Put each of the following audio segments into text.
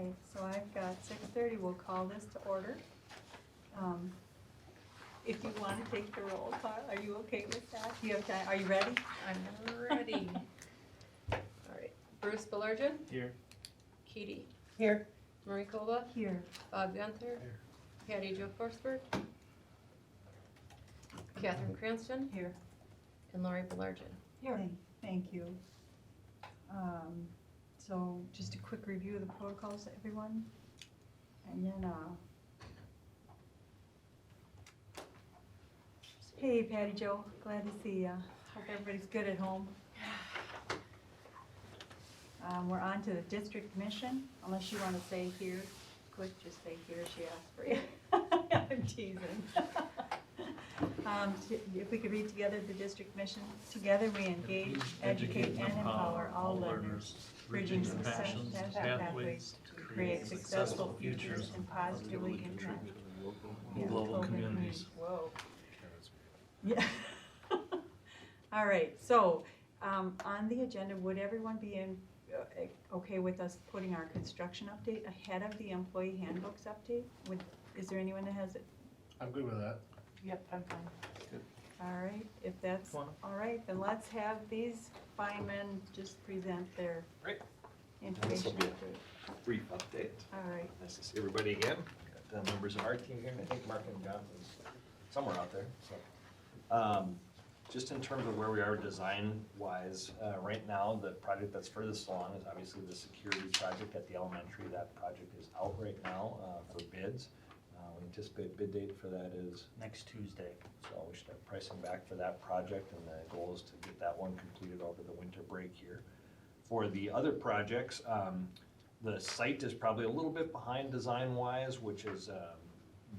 right, so I've got 6:30, we'll call this to order. If you want to take the roll call, are you okay with that? Do you have time, are you ready? I'm ready. All right, Bruce Belargin, Here. Katie, Here. Marie Kova, Here. Bob Gunther, Patty Jo Forsberg, Catherine Cranston, Here. and Lori Belargin. Thank you. So just a quick review of the protocols, everyone, and then, hey Patty Jo, glad to see ya. Hope everybody's good at home. We're on to the district commission, unless you want to say here, quick, just say here, she asked for you. I'm teasing. If we could read together the district mission, together we engage, educate, and empower all learners, bridging success pathways to create successful futures and positively impact Global communities. Whoa. Yeah. All right, so, on the agenda, would everyone be okay with us putting our construction update ahead of the employee handbooks update? Is there anyone that has it? I'm good with that. Yep, I'm fine. All right, if that's, all right, then let's have these fine men just present their Great. information. This will be a brief update. All right, Nice to see everybody again. Got the members of our team here, and I think Mark and John is somewhere out there, so. Just in terms of where we are design-wise, right now, the project that's furthest along is obviously the security project at the elementary. That project is out right now for bids. We anticipate bid date for that is Next Tuesday. so we should have pricing back for that project, and the goal is to get that one completed over the winter break here. For the other projects, the site is probably a little bit behind design-wise, which is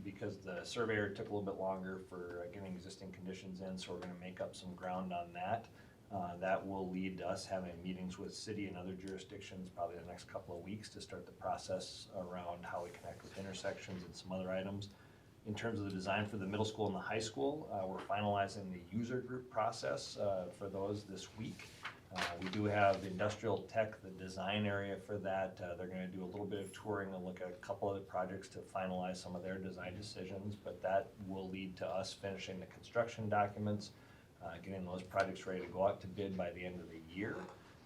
because the surveyor took a little bit longer for getting existing conditions in, so we're gonna make up some ground on that. That will lead to us having meetings with city and other jurisdictions probably the next couple of weeks to start the process around how we connect with intersections and some other items. In terms of the design for the middle school and the high school, we're finalizing the user group process for those this week. We do have industrial tech, the design area for that. They're gonna do a little bit of touring and look at a couple other projects to finalize some of their design decisions, but that will lead to us finishing the construction documents, getting those projects ready to go out to bid by the end of the year,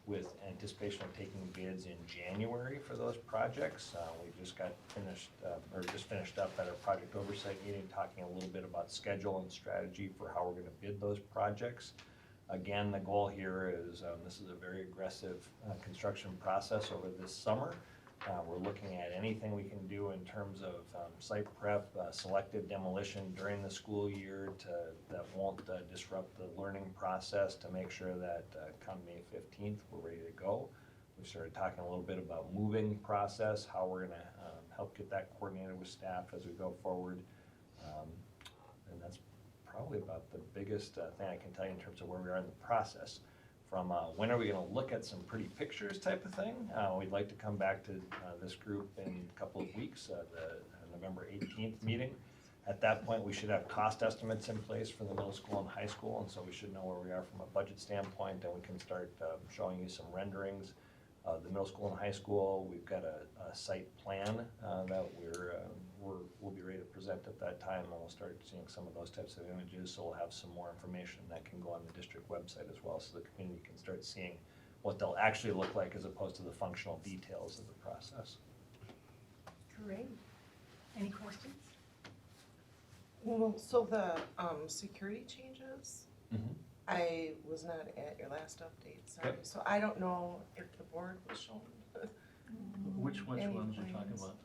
with anticipation of taking bids in January for those projects. We just got finished, or just finished up at our project oversight meeting, talking a little bit about schedule and strategy for how we're gonna bid those projects. Again, the goal here is, this is a very aggressive construction process over this summer. We're looking at anything we can do in terms of site prep, selective demolition during the school year that won't disrupt the learning process, to make sure that come May 15th, we're ready to go. We started talking a little bit about moving process, how we're gonna help get that coordinated with staff as we go forward. And that's probably about the biggest thing I can tell you in terms of where we are in the process. From when are we gonna look at some pretty pictures type of thing, we'd like to come back to this group in a couple of weeks, the November 18th meeting. At that point, we should have cost estimates in place for the middle school and high school, and so we should know where we are from a budget standpoint, and we can start showing you some renderings. The middle school and high school, we've got a site plan that we'll be ready to present at that time, and we'll start seeing some of those types of images, so we'll have some more information that can go on the district website as well, so the community can start seeing what they'll actually look like as opposed to the functional details of the process. great. Any questions? Well, so the security changes, Mm-hmm. I was not at your last update, sorry. Okay. So I don't know if the board was shown. Which Any ones you're talking plans? about?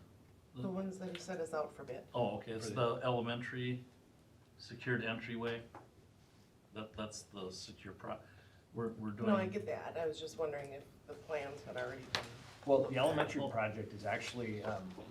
The ones that you said is out for bid. Oh, okay, it's the elementary secured entryway. That's the secure we're doing. No, I get that. I was just wondering if the plans had already been. Well, the elementary project is actually,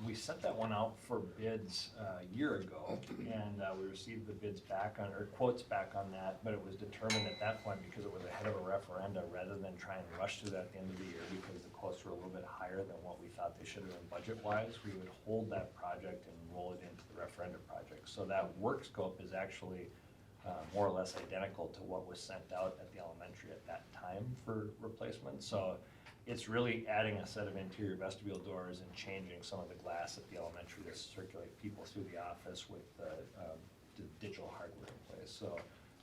we sent that one out for bids a year ago, and we received the bids back on, or quotes back on that, but it was determined at that point, because it was ahead of a referenda, rather than try and rush through that at the end of the year, because the quotes were a little bit higher than what we thought they should have been budget-wise, we would hold that project and roll it into the referenda project. So that work scope is actually more or less identical to what was sent out at the elementary at that time for replacement. So it's really adding a set of interior vestibule doors and changing some of the glass at the elementary to circulate people through the office with the digital hardware in place. So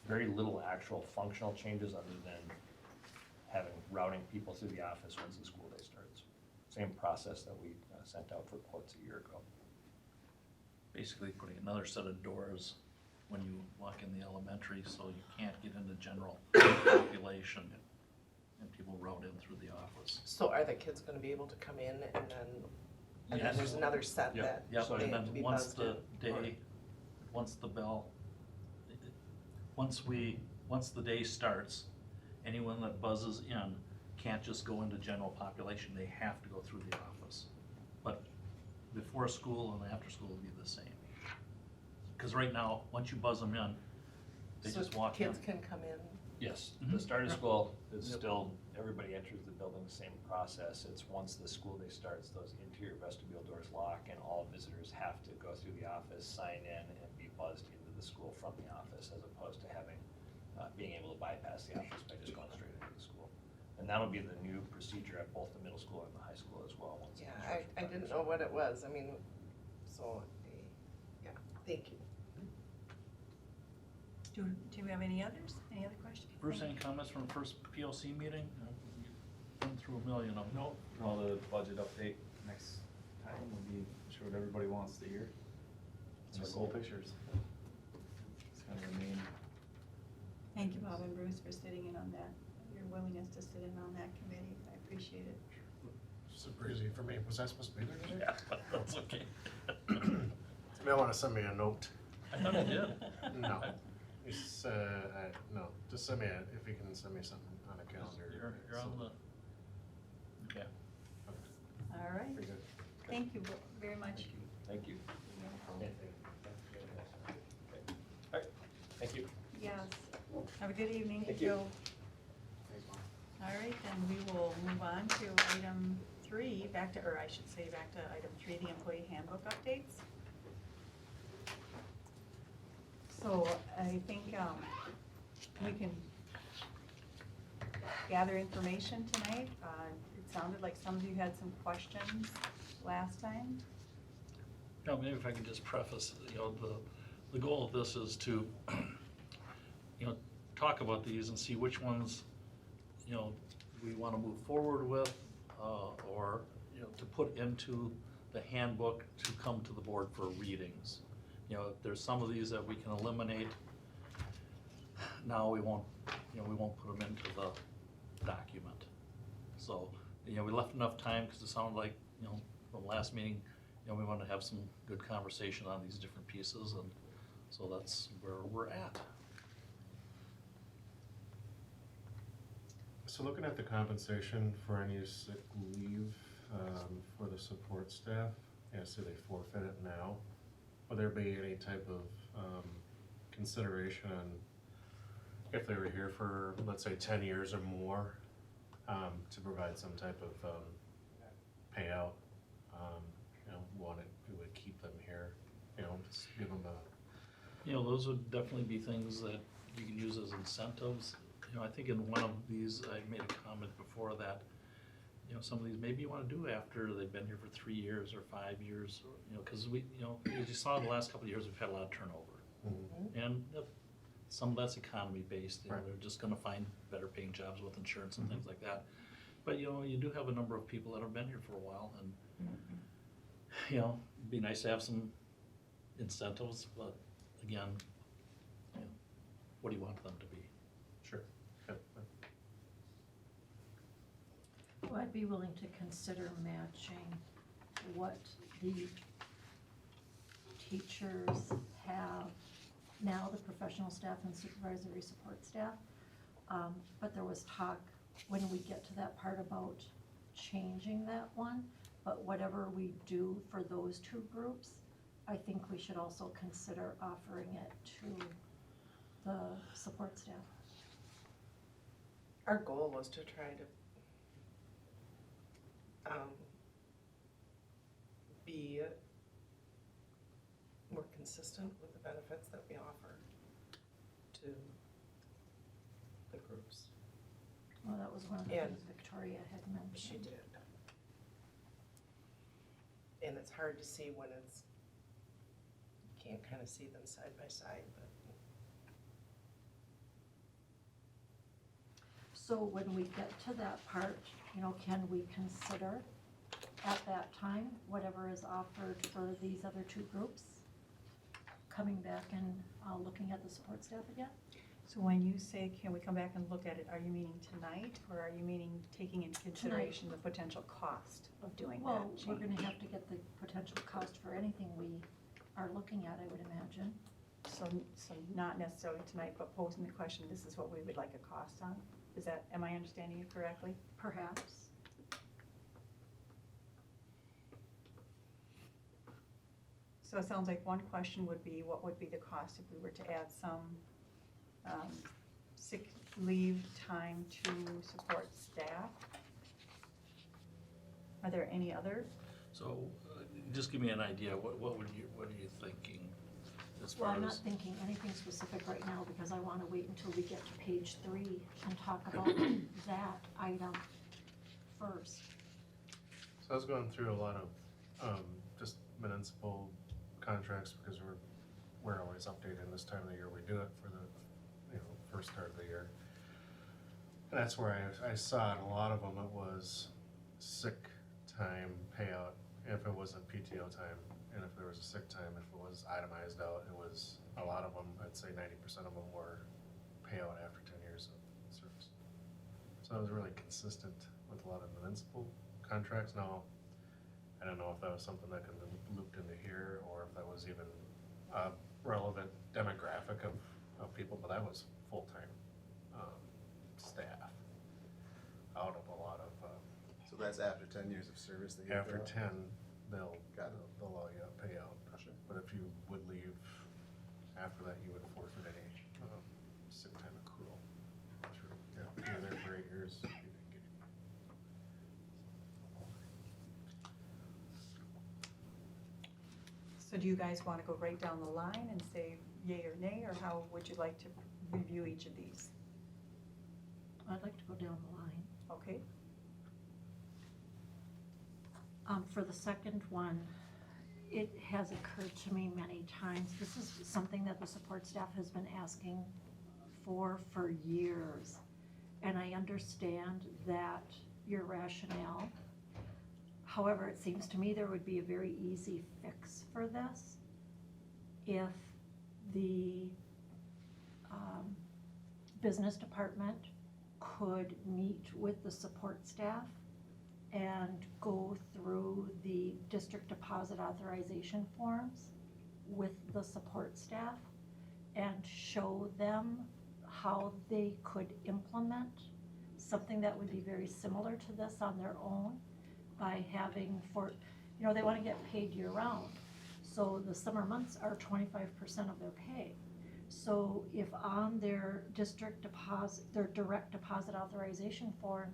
very little actual functional changes other than routing people through the office once the school day starts. Same process that we sent out for quotes a year ago. Basically putting another set of doors when you walk in the elementary, so you can't get into general population and people route in through the office. So are the kids gonna be able to come in and then Yes. there's another set Yeah. that Yep, they and have to then be once buzzed the in? day, once the bell, once the day starts, anyone that buzzes in can't just go into general population, they have to go through the office. But before school and after school will be the same. Cause right now, once you buzz them in, they So just walk in. kids can come in? Yes, Mhm. the start of Yep. school is Yep. still, everybody enters the building the same process. It's once the school day starts, those interior vestibule doors lock and all visitors have to go through the office, sign in, and be buzzed into the school from the office, as opposed to having, being able to bypass the office by just going straight into the school. And that'll be the new procedure at both the middle school and the high school as well. Once the Yeah, construction I didn't project's know over. what it was, I mean, so, yeah, thank you. Do we have any others? Any other questions? Bruce, any comments from the first PLC meeting? Been through a million of them. Nope, all the budget update next time will be sure what everybody wants to hear. It's our goal pictures. It's kind of the main. Thank you, Bob and Bruce, for sitting in on that, your willingness to sit in on that committee. I appreciate it. Super easy for me. Was I supposed to be there today? Yeah, but that's okay. You may want to send me a note. I thought I did. No. It's, no, just send me if you can send me something on a calendar. You're on the, okay. All right, Pretty good. thank you very much. Thank you. Yeah. All right, thank you. Yes, have a good evening. Thank you. Thanks, Mom. All right, then we will move on to item 3, back to item 3, the employee handbook updates. So I think we can gather information tonight. It sounded like some of you had some questions last time. No, maybe if I can just preface, the goal of this is to, talk about these and see which ones, we want to move forward with, or, to put into the handbook to come to the board for readings. There's some of these that we can eliminate. Now we won't put them into the document. So, we left enough time, because it sounded like, from the last meeting, we wanted to have some good conversation on these different pieces, and so that's where we're at. So looking at the compensation for any sick leave for the support staff, so they forfeit it now. Would there be any type of consideration on if they were here for, let's say, 10 years or more, to provide some type of payout? It would keep them here, just give them a. Those would definitely be things that you can use as incentives. I think in one of these, I made a comment before that, some of these maybe you want to do after they've been here for 3 years or 5 years, because we, as you saw in the last couple of years, we've had a lot of turnover. Mhm. And some of that's economy based, Right. they're just gonna find better paying jobs with insurance and things like that. But, you do have a number of people that have been here for a while, and, it'd be nice to have some incentives, but again, what do you want them to be? Sure. Yep. Well, I'd be willing to consider matching what the teachers have now, the professional staff and supervisory support staff. But there was talk, when we get to that part, about changing that one. But whatever we do for those two groups, I think we should also consider offering it to the support staff. Our goal was to try to be more consistent with the benefits that we offer to the groups. Well, that was one of the And- things Victoria Victoria had mentioned. She did. And it's hard to see when it's, you can't kind of see them side by side, but. So when we get to that part, you know, can we consider at that time, whatever is offered for these other two groups, coming back and looking at the support staff again? So when you say, can we come back and look at it, are you meaning tonight, or are you meaning taking into consideration the potential cost of doing that Well, change? we're gonna have to get the potential cost for anything we are looking at, I would imagine. So not necessarily tonight, but posing the question, this is what we would like a cost on? Is that, am I understanding you correctly? Perhaps. So it sounds like one question would be, what would be the cost if we were to add some sick leave time to support staff? Are there any other? So, just give me an idea, what are you thinking as Well, far I'm not as? thinking anything specific right now because I wanna wait until we get to page 3 and talk about that item first. So I was going through a lot of, just municipal contracts because we're always updating this time of the year. We do it for the, first start of the year. And that's where I saw in a lot of them, it was sick time payout if it wasn't PTO time. And if there was a sick time, if it was itemized out, it was, a lot of them, I'd say 90% of them were payout after 10 years of service. So it was really consistent with a lot of municipal contracts. Now, I don't know if that was something that could be looped into here or if that was even a relevant demographic of people, but that was full-time staff out of a lot of, So that's after 10 years of service that you after get 10, they'll Got it. they'll allow you to pay out. Sure. But if you would leave after that, you would forfeit any sick time accrual. Sure. Yeah, if you were there for 8 years, you didn't get any. So do you guys want to go right down the line and say yay or nay, or how would you like to review each of these? I'd like to go down the line. Okay, For the second one, it has occurred to me many times, this is something that the support staff has been asking for years. And I understand that your rationale. However, it seems to me there would be a very easy fix for this if the business department could meet with the support staff and go through the district deposit authorization forms with the support staff and show them how they could implement something that would be very similar to this on their own by having they want to get paid year-round. So the summer months are 25% of their pay. So if on their district deposit, their direct deposit authorization form,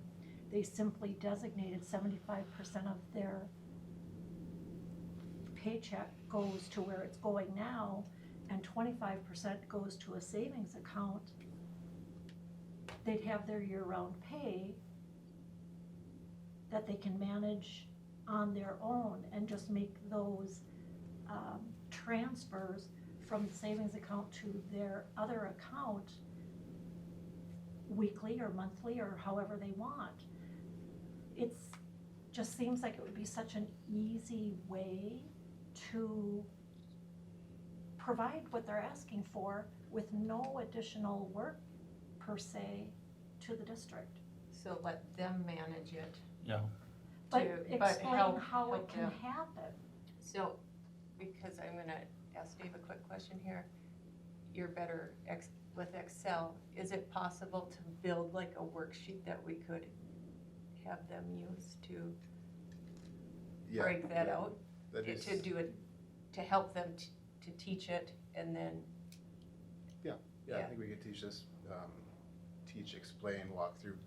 they simply designated 75% of their paycheck goes to where it's going now, and 25% goes to a savings account, they'd have their year-round pay that they can manage on their own and just make those transfers from the savings account to their other account weekly or monthly or however they want. It's just seems like it would be such an easy way to provide what they're asking for with no additional work per se to the district. So let them manage it. Yeah, But to- explain help- how it help can them. happen. So, because I'm gonna ask Dave a quick question here. You're better with Excel. Is it possible to build like a worksheet that we could have them use to Yeah, break that yeah, out? that To is- do it, to help them to teach it and then, Yeah, I Yeah. think we could teach this, teach, explain, walk through.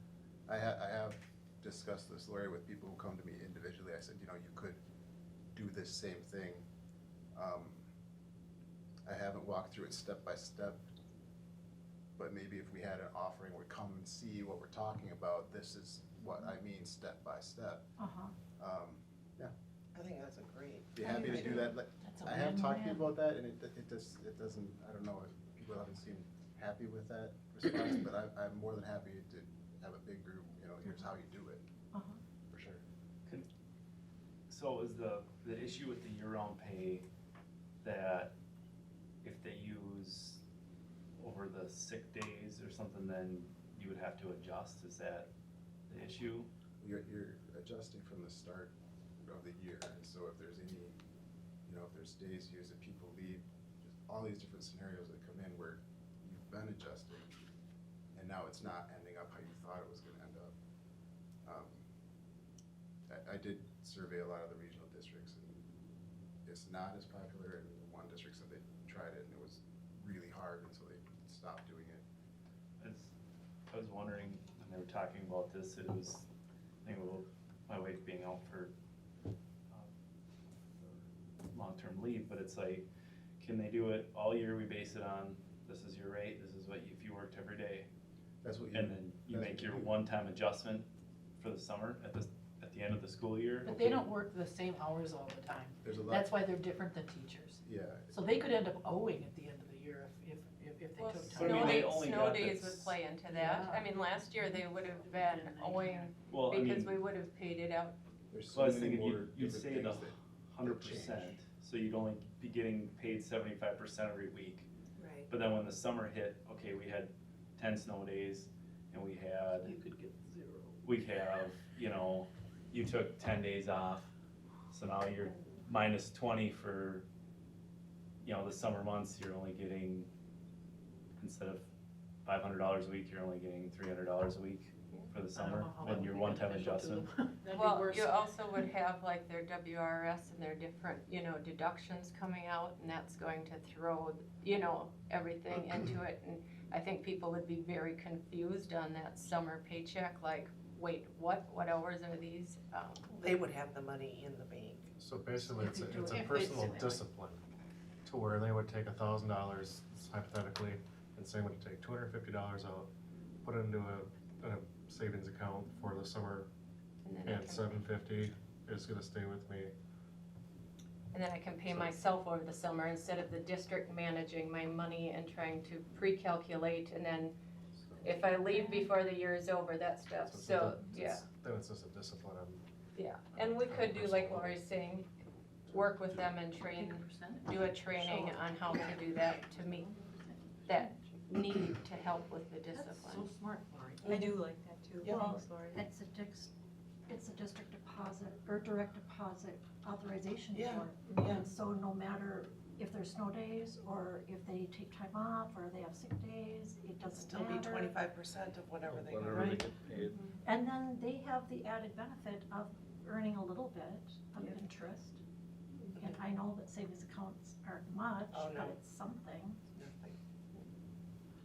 I have discussed this, Lori, with people who come to me individually. I said, you could do this same thing. I haven't walked through it step by step, but maybe if we had an offering where come and see what we're talking about, this is what I mean, step by step. Uh-huh. I think that's a great. Be happy to do that. Like, That's a I have talked to win-win. people about that, and it doesn't, I don't know if people haven't seemed happy with that response, but I'm more than happy to have a big group, you know, here's how you do it, Uh-huh. for sure. So is the issue with the year-round pay that if they use over the sick days or something, then you would have to adjust? Is that the issue? You're adjusting from the start of the year, and so if there's any, you know, if there's days used, if people leave, just all these different scenarios that come in where you've been adjusting, and now it's not ending up how you thought it was gonna end up. I did survey a lot of the regional districts, and it's not as popular, and one district said they tried it, and it was really hard, and so they stopped doing it. I was wondering, when they were talking about this, it was, I think about my wife being out for long-term leave, but it's like, can they do it all year? We base it on, this is your rate, this is what, if you worked every day. That's what you. And then you that's make what your do. one-time adjustment for the summer at the end of the school year. But okay. they don't work the same hours all the time. There's a lot. That's why they're different than teachers. Yeah. So they could end up owing at the end of the year if they Well, took But I time. mean, snow they days, only snow got days this- would play into that. Yeah. I mean, last year they would have been owing Well, I because mean, we would have paid it out. There's so I was so many thinking more you'd different say things the that 100%, so you'd only be getting paid 75% every week. Right. But then when the summer hit, okay, we had 10 snow days, and we had, You could get 0. we have, you know, you took 10 days off, so now you're minus 20 for, you know, the summer months, you're only getting, instead of $500 a week, you're only getting $300 a week for the summer, and your one-time adjustment. That'd be Well, worse. you also would have like their WRS and their different, you know, deductions coming out, and that's going to throw, you know, everything into it. And I think people would be very confused on that summer paycheck, like, wait, what hours are these? They would have the money in the bank. So basically, If you do it's a it- if personal it's- discipline, to where they would take $1,000 hypothetically, and say I'm gonna take $250 out, put it into a savings account for the summer, And then I and can- $750 is gonna stay with me. And then I can pay myself over the summer instead of the district managing my money and trying to pre-calculate, and then if I leave before the year is over, that stuff, it's a so, di- yeah. Then it's just a discipline on. Yeah, and we could do like Lori's saying, work with them and train, do a training on how to do that to meet that need to help with the That's so discipline. smart, Lori. I do like that too. Yeah. Thanks, Lori. It's a district deposit or direct deposit authorization Yeah, for it. yeah. And so no matter if there's snow days or if they take time off or they have sick days, it It'd doesn't still be matter. 25% of whatever they Whatever earn. they get paid. And then they have the added benefit of earning a little bit of Yep. interest. And I know that savings accounts aren't much, Oh, no. but it's something. Nothing.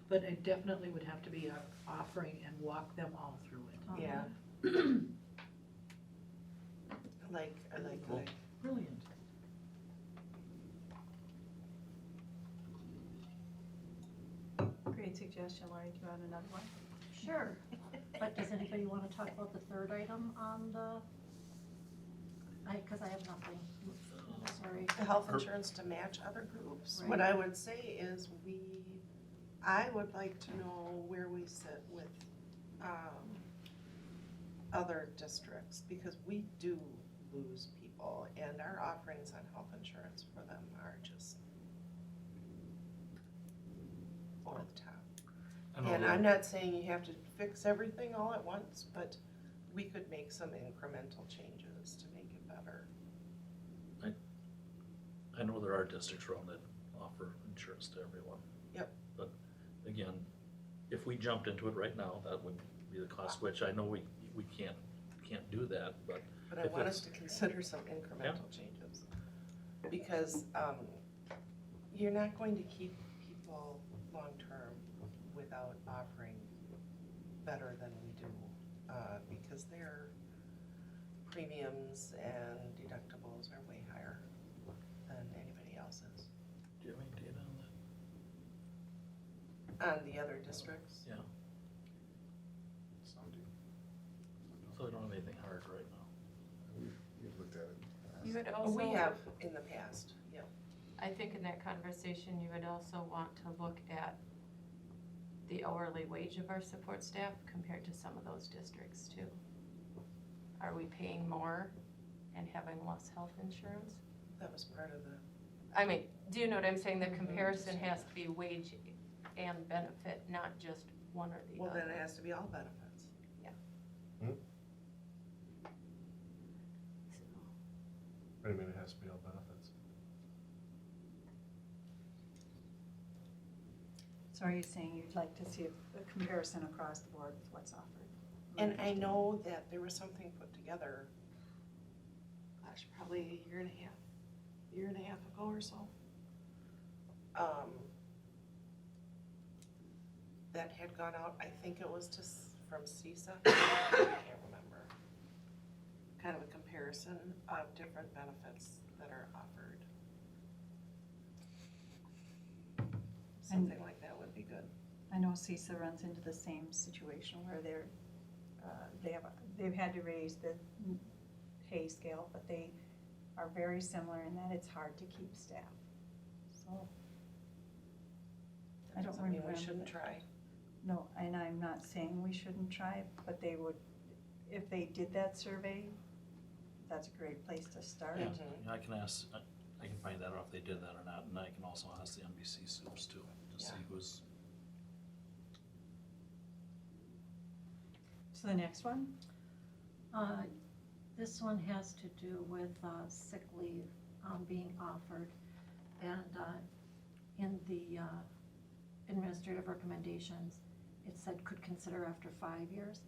But it definitely would have to be an offering and walk them all through it. Yeah. I like Cool. that. Brilliant. Great suggestion, Lori. Do you want another one? Sure. But does anybody want to talk about the third item on the, because I have nothing. Sorry. The health insurance to match other groups. What I would say is I would like to know where we sit with, other districts, because we do lose people, and our offerings on health insurance for them are just over the top. I know And that- I'm not saying you have to fix everything all at once, but we could make some incremental changes to make it better. I know there are districts around that offer insurance to everyone. Yep. But again, if we jumped into it right now, that would be the cost, which I know we can't do that, but But I if want us it's- to consider some incremental changes. Because you're not going to keep people long-term without offering better than we do. Because their premiums and deductibles are way higher than anybody else's. do you have any data on that? On the other districts, Yeah. Some do. benchmark right now. We've looked at it. in the past. You would Oh, also. we have in the past, yeah. I think in that conversation, you would also want to look at the hourly wage of our support staff compared to some of those districts too. Are we paying more and having less health insurance? That was part of the, I mean, do you know what I'm saying? The comparison has to be wage and benefit, not just one or the well, other. then it has to be all benefits. What do you mean it has to be all benefits? So are you saying you'd like to see a comparison across the board with what's offered? And I know that there was something put together, gosh, probably a year and a half ago or so. That had gone out, I think it was to, from CISA, I can't remember. Kind of a comparison of different benefits that are offered. Something like that would be good. I know CISA runs into the same situation where they've had to raise the pay scale, but they are very similar in that it's hard to keep staff, so. I don't Doesn't mean remember we shouldn't that. try. No, and I'm not saying we shouldn't try, but they would, if they did that survey, that's a great place to start. Yeah, Mhm. yeah, I can ask, I can find that out if they did that or not, and I can also ask the NBC soups too, to see Yeah. who's. So the next one? This one has to do with sick leave being offered. And in the administrative recommendations, it said could consider after 5 years.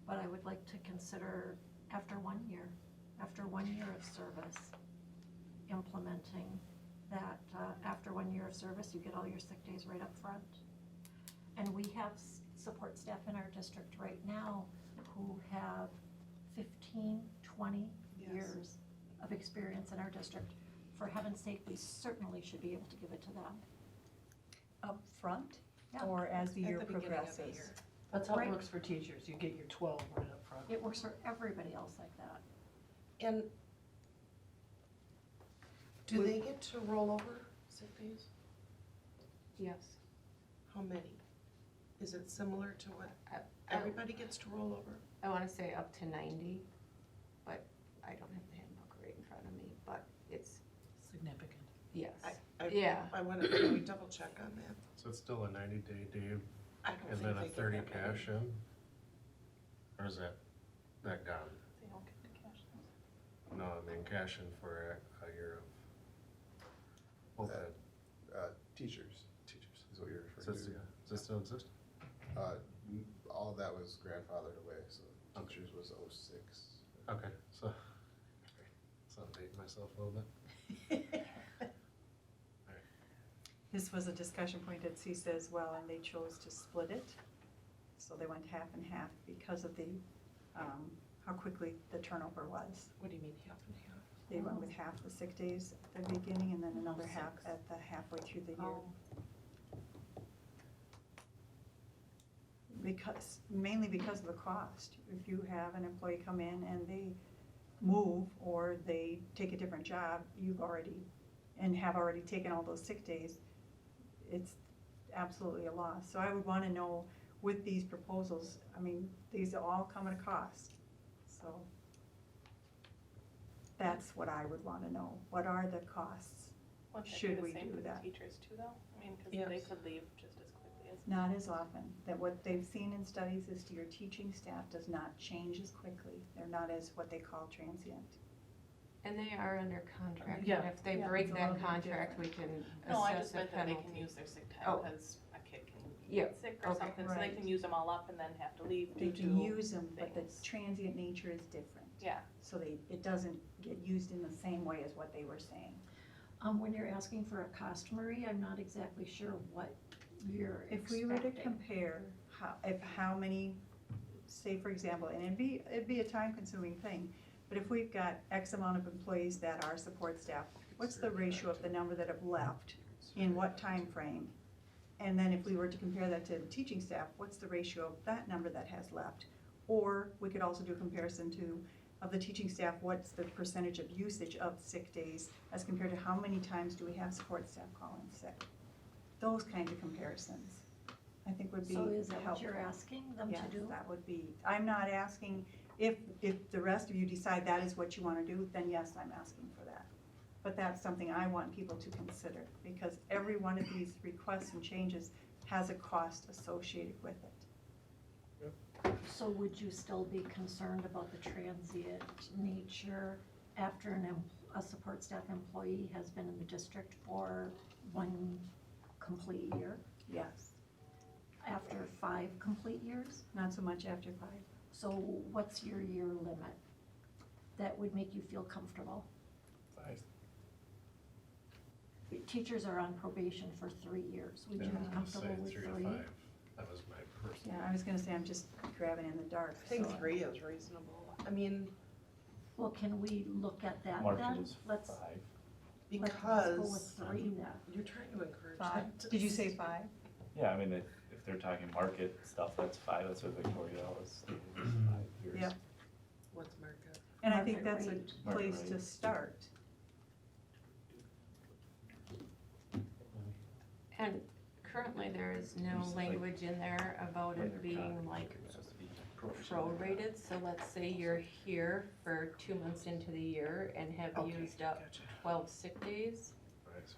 But I would like to consider after 1 year, after 1 year of service, implementing that after 1 year of service, you get all your sick days right up front. And we have support staff in our district right now who have 15, 20 Yes. years of experience in our district. For heaven's sake, we certainly should be able to give it to them. Up front, Yeah. or as the At year the beginning of the progresses? year. That's how it Right. works for teachers, you get your 12 right up front. It works for everybody else like that. And do they get to roll over sick days? Yes. How many? Is it similar to what I- everybody gets to roll over? I wanna say up to 90, but I don't have the handbook right in front of me, but it's, Significant. yes. Yeah. I wanna, can we double check on that? So it's still a 90-day day I don't and think then they a get 30 that many. cash in? Or is that gone? They don't get the cash. No, I mean cash in for a year of OPEB. Teachers is what you're Does referring to. it still exist? All of that was grandfathered away, so Okay. teachers was 06. Okay, so I'm dating myself a little bit. This was a discussion point at CISA as well, and they chose to split it. So they went half and half because of the, how quickly the turnover was. What do you mean half and half? They went with half the sick days at the beginning and then another half at the halfway through the year. Mainly because of the cost. If you have an employee come in and they move or they take a different job, and have already taken all those sick days, it's absolutely a loss. So I would wanna know with these proposals, I mean, these all come at a cost, so. That's what I would wanna know. What are the costs? Wouldn't that be Should the we same do for the that? teachers too, though? I mean, because Yes. they could leave just as quickly as. Not as often. That what they've seen in studies is your teaching staff does not change as quickly. They're not as what they call transient. And they are under contract, Yeah. and if they Yeah, break it's a that little bit contract, we can No, I assess just a meant that they penalty. can use their sick Oh. time because a kid can Yeah, get sick or okay. something, so they Right. can use them all up and then have to leave They due can to. use them, but the things. transient nature is different. Yeah. So it doesn't get used in the same way as what they were saying. When you're asking for a cost, Marie, I'm not exactly sure what you're If we were to expecting. compare how many, say for example, and it'd be a time consuming thing, but if we've got X amount of employees that are support staff, what's the ratio of the number that have left in what time frame? And then if we were to compare that to the teaching staff, what's the ratio of that number that has left? Or we could also do a comparison to of the teaching staff, what's the percentage of usage of sick days as compared to how many times do we have support staff call in sick? Those kind of comparisons, I think would be So helpful. is that what you're asking them to do? Yes, that would be, I'm not asking, if the rest of you decide that is what you wanna do, then yes, I'm asking for that. But that's something I want people to consider, because every one of these requests and changes has a cost associated with it. So would you still be concerned about the transient nature after a support staff employee has been in the district for 1 complete year? Yes, After 5 complete years? not so much after 5. So what's your year limit that would make you feel comfortable? 5. Teachers are on probation for 3 years. Would you be comfortable with 3 to 3? 5. That was my personal. Yeah, I was gonna say, I'm just grabbing in the dark. I think so- 3 is reasonable. I mean, Well, can we look at that Market then? is Let's 5. go with because 3 then. you're trying to encourage 5, them to. did you say 5? Yeah, I mean, if they're talking market stuff, that's 5, that's what Victoria was stating, is 5 years. Yep. What's market? And I think Market that's rate. a place Market to rate. start. And currently, there is no language in there about it being like prorated, so let's say you're here for 2 months into the year and have Okay, used up gotcha. 12 sick days. Right.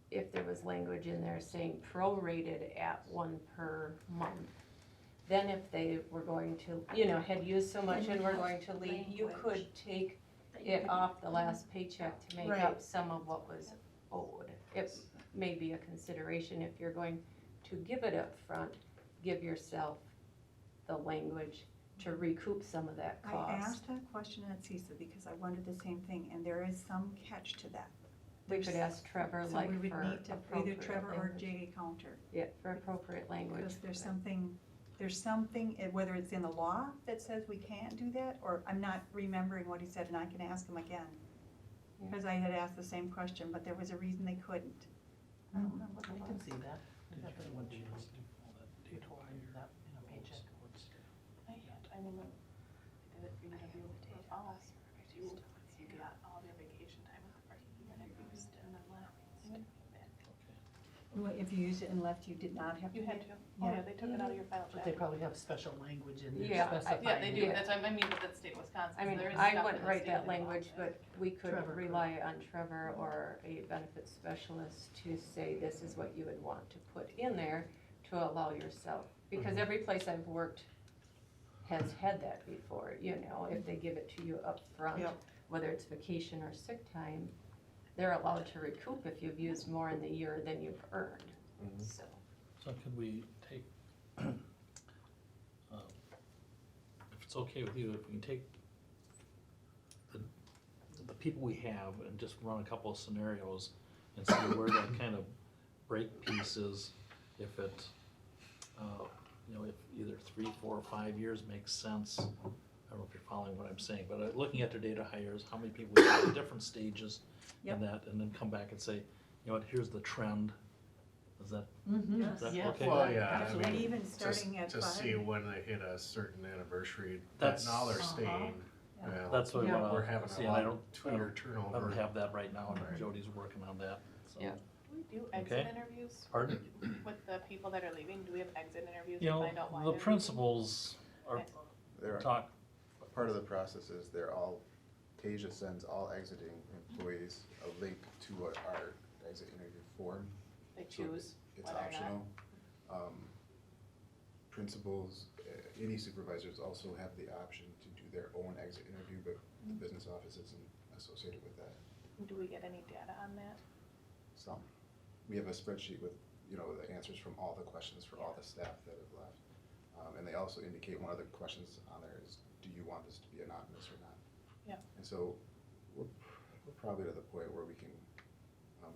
If there was language in there saying prorated at 1 per month, then if they were going to, had used so much Then and we were have going to leave, you language. could take That you it could- off the last paycheck to make Right. up some of what was owed. It may be a consideration if you're going to give it up front, give yourself the language to recoup some of that I cost. asked that question at CISA because I wondered the same thing, and there is some catch to that. We could ask Trevor, So like, we would for need to, either appropriate Trevor or language. J.A. Counter. Yeah, for appropriate language. Because there's something, whether it's in the law that says we can't do that, or I'm not remembering what he said, and I can ask him again. Yeah. Because I had asked the same question, but there was a reason they couldn't. I don't remember what I it can was. see that. Did That you was want what to you do told all that you data told hire? me that in a paycheck. I mean, they did it for you to do for the fall. You got all their vacation time off, right? And if you used it and then left. Well, if you used it and left, you did not have to. You had pay? to. Oh, yeah, they took it out of your file But check. they probably have special language in there Yeah, specifying. Yeah, they do, Yeah. that's what I mean, with the state of Wisconsin. I mean, there is I stuff wouldn't in the write state that law. language, but we could Trevor could. rely on Trevor or a benefits specialist to say this is what you would want to put in there to allow yourself. Because every place I've worked has had that before, if they give it to you up front, Yep. whether it's vacation or sick time, they're allowed to recoup if you've used more in the year than you've earned, Mhm. so. So can we take, if it's okay with you, if we can take the people we have and just run a couple of scenarios and see where that kind of break piece is, if it, if either 3, 4, or 5 years makes sense. I don't know if you're following what I'm saying, but looking at their data hires, how many people we have at different stages in Yep. that, and then come back and say, here's the trend. Is that, Yes. is that Yeah. okay? Well, yeah, I Absolutely. mean, Even starting at to 5. see when they hit a certain anniversary, That's- now they're Uh-huh. staying. Yeah. Well, That's what we Yeah. wanna We're having see, a and I lot don't, of two-year turnover. I don't have that right now, and Right. Jody's working on that, so. Yeah. Do we do exit Okay. interviews Pardon? with the people that are leaving? Do we have exit interviews You to know, find out why the they're leaving? principals are, Okay. There talk, part of the process is Tasia sends all exiting employees a link to our exit interview form. They So choose It's whether or not. optional. Principals, any supervisors also have the option to do their own exit interview, but the business office isn't associated with that. Do we get any data on that? Some. We have a spreadsheet with, the answers from all the questions for all the staff that have left. And they also indicate one of the questions on there is, do you want this to be anonymous or not? Yeah. And so we're probably to the point where we can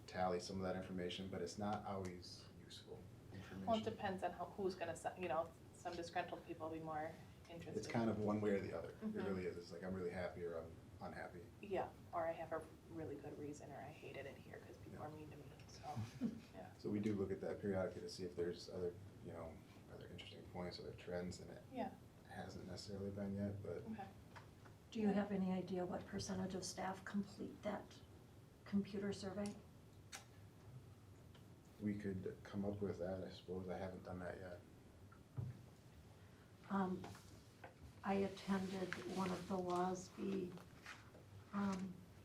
tally some of that information, but it's not always useful information. Well, it depends on who's gonna, some disgruntled people will be more interested. It's kind of one way or the other. It Mhm. really is. It's like I'm really happy or I'm unhappy. Yeah, or I have a really good reason, or I hated it here because people are mean to me, so, yeah. So we do look at that periodically to see if there's other interesting points, other trends, and it Yeah. hasn't necessarily been yet, but Okay. Do you have any idea what percentage of staff complete that computer survey? we could come up with that, I suppose. I haven't done that yet. I attended one of the WASB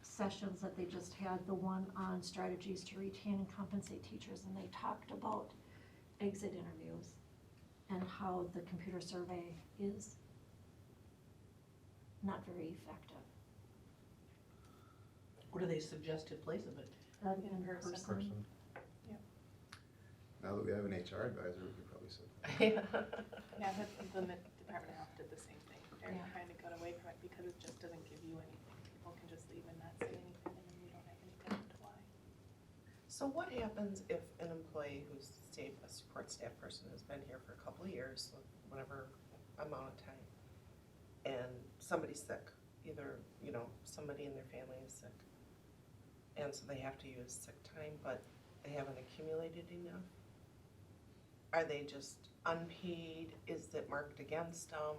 sessions that they just had, the one on strategies to retain and compensate teachers, and they talked about exit interviews and how the computer survey is not very effective. What are they suggested place of it? In person. Person. Now that we have an HR advisor, we could probably say. Yeah, the Department of Health did the same thing. They're Yeah. trying to get away from it because it just doesn't give you anything. People can just leave and not say anything, and then you don't have anything to why. So what happens if an employee who's, say, a support staff person has been here for a couple of years, whatever amount of time, and somebody's sick, either, you know, somebody in their family is sick, and so they have to use sick time, but they haven't accumulated enough? Are they just unpaid? Is it marked against them?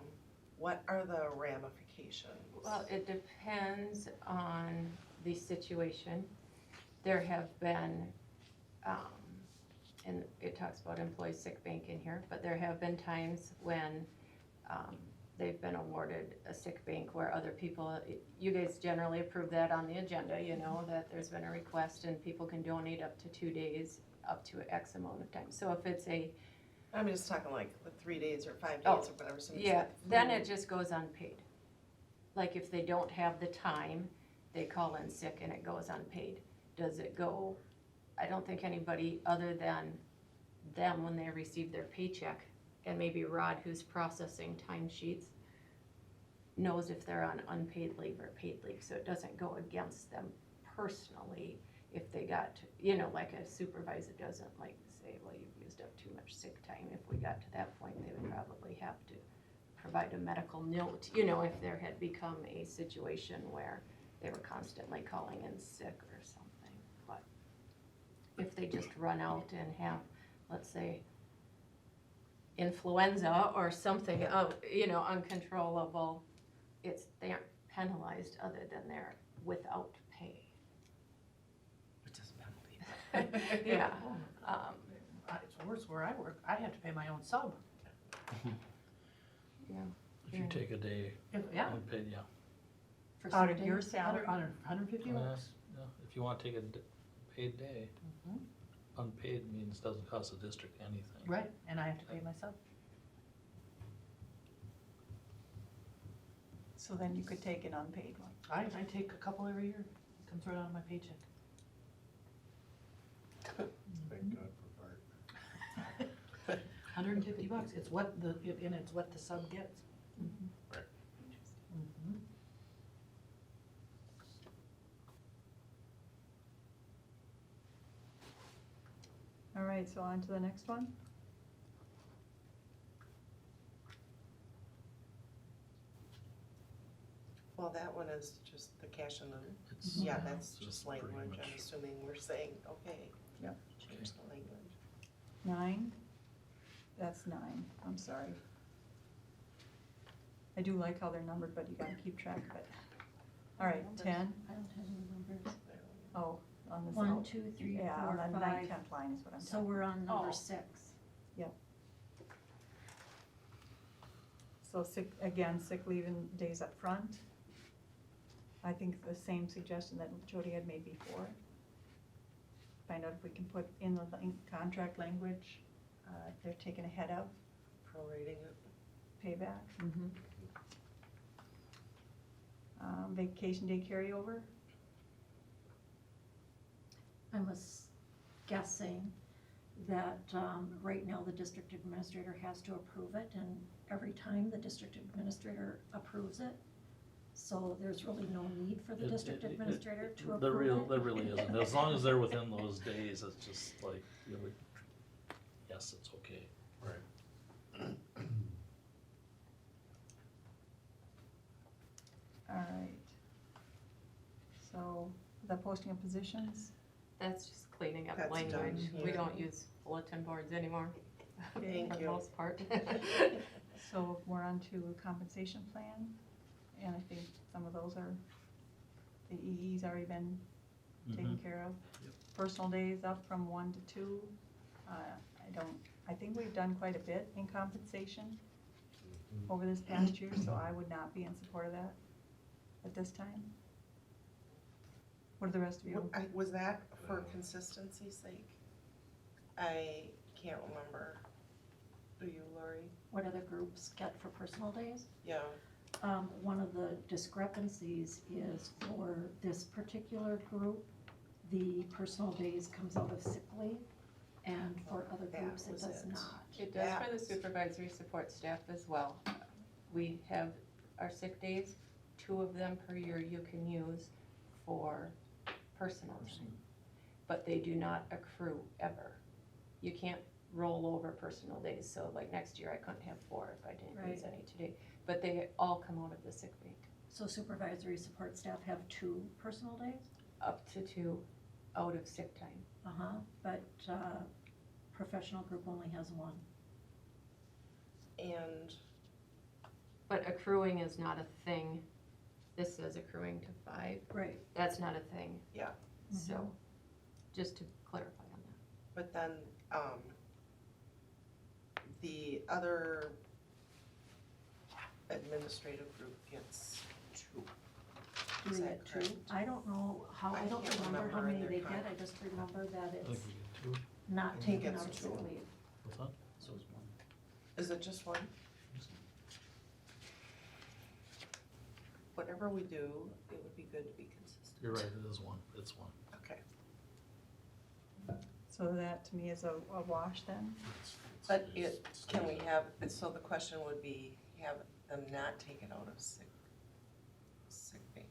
What are the ramifications? Well, it depends on the situation. There have been, and it talks about employee sick bank in here, but there have been times when they've been awarded a sick bank where other people, you guys generally approve that on the agenda, you know, that there's been a request and people can donate up to 2 days, up to X amount of time. So if it's I'm just talking like the 3 days or 5 days Oh, or whatever. somebody's yeah, got then flu. it just goes unpaid. Like if they don't have the time, they call in sick and it goes unpaid. Does it go, I don't think anybody other than them when they receive their paycheck, and maybe Rod who's processing timesheets, knows if they're on unpaid leave or paid leave, so it doesn't go against them personally if they got, you know, like a supervisor doesn't like say, well, you've used up too much sick time. If we got to that point, they would probably have to provide a medical note, you know, if there had become a situation where they were constantly calling in sick or something. But if they just run out and have, let's say, influenza or something of, you know, uncontrollable, they aren't penalized other than they're without pay. Which is a penalty. Yeah. It's worse where I work. I have to pay my own sub. Yeah. If you take a day Yeah. unpaid, yeah. For Out sick of your days. salary? 150 bucks. Yeah, if you wanna take a paid day, Mhm. unpaid means doesn't cost the district anything. Right, and I have to pay myself. So then you could take an unpaid one. I take a couple every year. It comes right out of my paycheck. Thank God for Bart. 150 bucks. It's what and it's what the sub gets. Right. Mhm. All right, so on to the next one. Well, that one is just the cash and the, It's- yeah, that's it's just pretty language. I'm much- assuming we're saying, okay. Yep. Change the language. 9, that's 9, I'm sorry. I do like how they're numbered, but you gotta keep track of it. All right, 10, I don't have any numbers. oh, on the. 1, 2, 3, Yeah, 4, on the 5. 9th, 10th line is what I'm So talking. we're on number Oh. 6. So sick, again, sick leave and days up front. I think the same suggestion that Jody had made before. Find out if we can put in the contract language, if they're taken ahead of Prorating it. payback. Vacation day carryover, I was guessing that right now the district administrator has to approve it, and every time the district administrator approves it, so there's really no need for the district administrator to There approve it. there really isn't, as long as they're within those days, it's just like, really, yes, it's okay. Right. all right. So, the posting of positions, That's just cleaning up That's done, language. We yeah. don't use bulletin boards anymore. Thank For the you. most part. So we're on to a compensation plan, and I think some of those are, the EE's already been taken care of. Yep. Personal days up from 1 to 2. I think we've done quite a bit in compensation over this past year, so I would not be in support of that at this time. What do the rest of you? Was that for consistency's sake? I can't remember. Do you, Lori? What other groups get for personal days? Yeah. One of the discrepancies is for this particular group, the personal days comes out of sick leave, and for other That groups it was does it. not. It does for the That- supervisory support staff as well. We have our sick days, 2 of them per year you can use for personal time. But they do not accrue ever. You can't roll over personal days, so like next year I couldn't have 4 if I didn't use any today. But they all come out of the sick bank, So supervisory support staff have 2 personal days? up to 2 out of sick time. But professional group only has 1. And But accruing is not a thing. This says accruing to 5. Right. That's not a thing. Yeah. So, just to clarify on that. but then, the other administrative group gets 2. Do Is they that get 2? correct? I don't know how, I I don't can't remember how remember in many their they get, contract. I just remember that I think it's we get 2. not I think taken it's out of sick 2. leave. What's that? So is one. Is it just 1? Whatever we do, it would be good to be consistent. You're right, it is 1. It's 1. Okay. So that to me is a wash then? But can we have, so the question would be, have them not take it out of sick bank?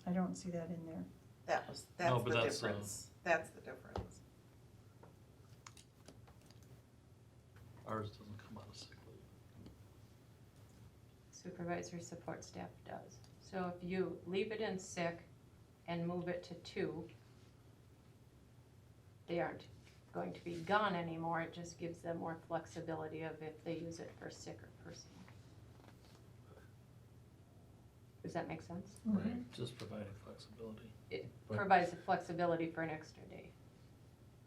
I don't see that in there. That's but the that's, difference. That's the difference. Ours doesn't come out of sick leave. Supervisory support staff does. So if you leave it in sick and move it to 2, they aren't going to be gone anymore. It just gives them more flexibility of if they use it for sick or personal. Does that make sense? Right. Just providing flexibility. It But- provides the flexibility for an extra day.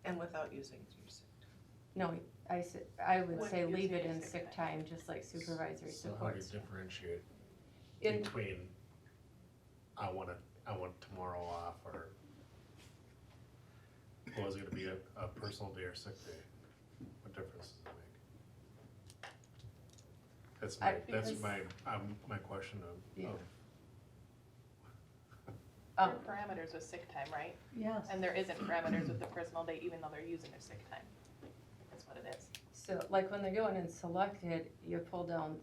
And without using your sick time. No, I would When say you leave say it in sick sick time, just like supervisory So how do support you staff. differentiate In, between, I want tomorrow off, or, well, is it gonna be a personal day or sick day? What difference does it make? That's because- my question Yeah. of There um, are parameters with sick time, right? Yes. And there isn't parameters with the personal day, even though they're using their sick time. That's what it is. so like when they're going in selected, you pull down,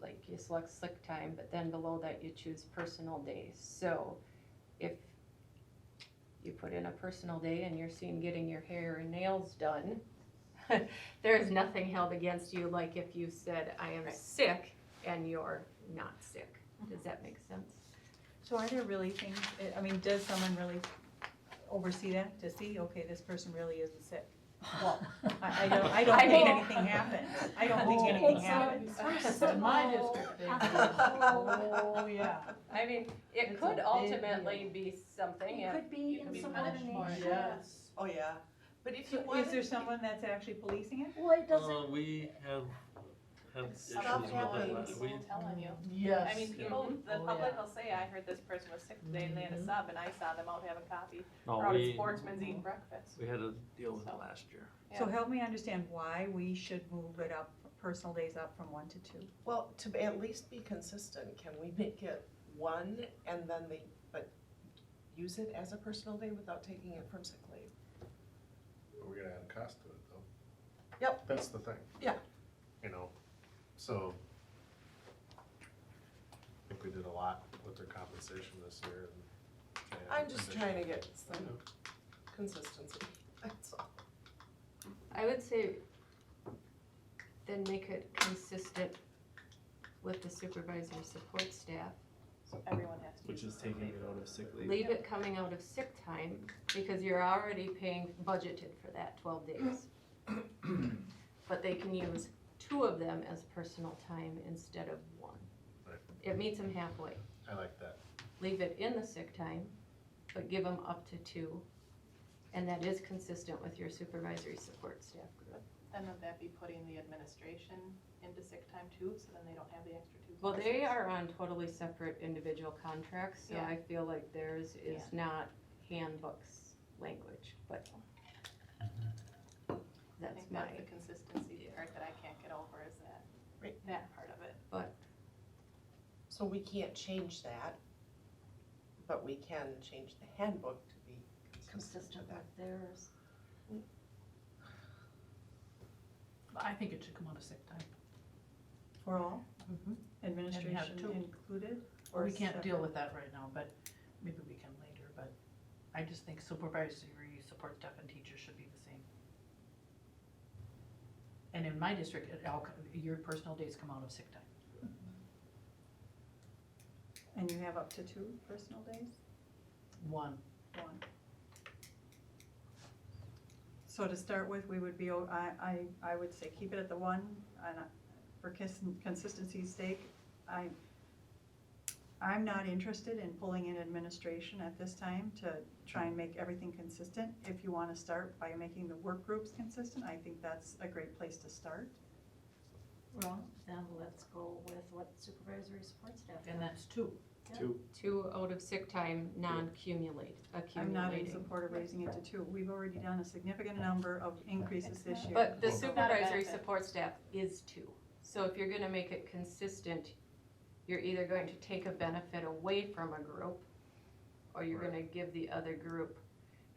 like you select sick time, but then below that you choose personal days. So if you put in a personal day and you're seen getting your hair and nails done, there's nothing held against you like if you said, I am Right. sick and you're not sick. Does that make sense? So are there really things, I mean, does someone really oversee that to see, okay, this person really isn't sick? Well, I don't I think mean- anything happens. I don't think anything It's a happens. In my district, they Oh, yeah. I mean, it It's could a big ultimately deal. be something It if, could be You can be punished for it. insubordination. Yes. Oh, yeah. But if you So want. is there someone that's actually policing it? Well, it doesn't, We have issues with Stuff that. happens. We, People telling you. Yes. I mean, people, the Oh, public yeah. will say, I heard this person was sick today and they had a sub and I saw them out having coffee. no, Or out at we, Sportsman's eating breakfast. we had to deal with it So. last year. So Yeah. help me understand why we should move it up, personal days up from 1 to 2. Well, to at least be consistent, can we make it 1 and then but use it as a personal day without taking it from sick leave? we're gonna add a cost to it though. Yep. That's the thing. Yeah. You know, so I think we did a lot with their compensation this year and I'm just additional- trying to get some consistency, that's all. I would say, then make it consistent with the supervisory support staff. So everyone has to. Which use is the sick taking leave. it out of sick leave. Leave it coming out of sick time, because you're already paying, budgeted for that 12 days. but they can use 2 of them as personal time instead of 1. Right. It meets them halfway. I like that. Leave it in the sick time, but give them up to 2. And that is consistent with your supervisory support staff group. Then would that be putting the administration into sick time too, so then they don't have the extra 2 Well, they classes? are on totally separate individual contracts, so Yeah. I feel like theirs is Yeah. not handbooks language, but I that's think my, that's the consistency part that I can't get over, is that, Right. that part of it. but So we can't change that, but we can change the handbook to be consistent Consistent with that. with theirs. I think it should come out of sick time. For all, Mhm. administration two. included? Or or we can't deal separate? with that right now, but maybe we can later, but I just think supervisory support staff and teachers should be the same. And in my district, your personal days come out of sick time. And you have up to 2 personal days? 1. 1. So to start with, we would be, I would say keep it at the 1, and for consistency's sake, I'm not interested in pulling in administration at this time to try and make everything consistent. If you wanna start by making the work groups consistent, I think that's a great place to start. Well, then let's go with what supervisory support staff. And that's 2. 2 out of sick time, non-accumulating. I'm not in support of raising it to 2. We've already done a significant number of increases this year. But the It's not a supervisory benefit. support staff is 2. So if you're gonna make it consistent, you're either going to take a benefit away from a group, or you're gonna give the other group.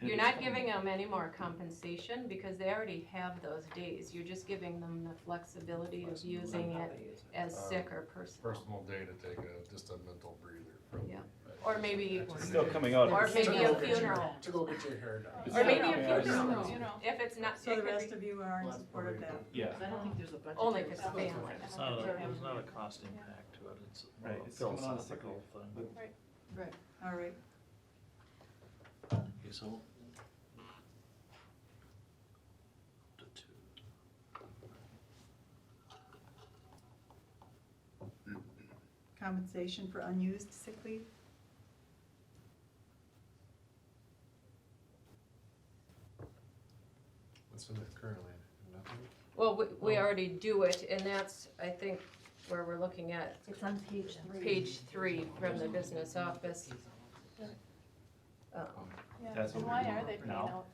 You're not giving them any more compensation because they already have those days. You're just giving them the flexibility of using it as sick or personal. Personal day to take just a mental breather from. Yeah. Or maybe, It's still coming out. or of maybe sick a time. funeral, To go get your hair done. or maybe Yeah. a funeral, Funeral. if it's not, So it the could rest be of you are in support of that? Yeah. Because I don't think there's a budget. only if it's a family. It's not a cost impact to it, it's a Right, it's coming out of sick philosophical leave. thing. All right, Okay, so. The 2. compensation for unused sick leave? What's in it currently? Nothing? Well, we already do it, and that's, I think, where we're looking at It's on page 3. page 3 from the business office. Yeah, That's and what why we're are doing they paying now. out?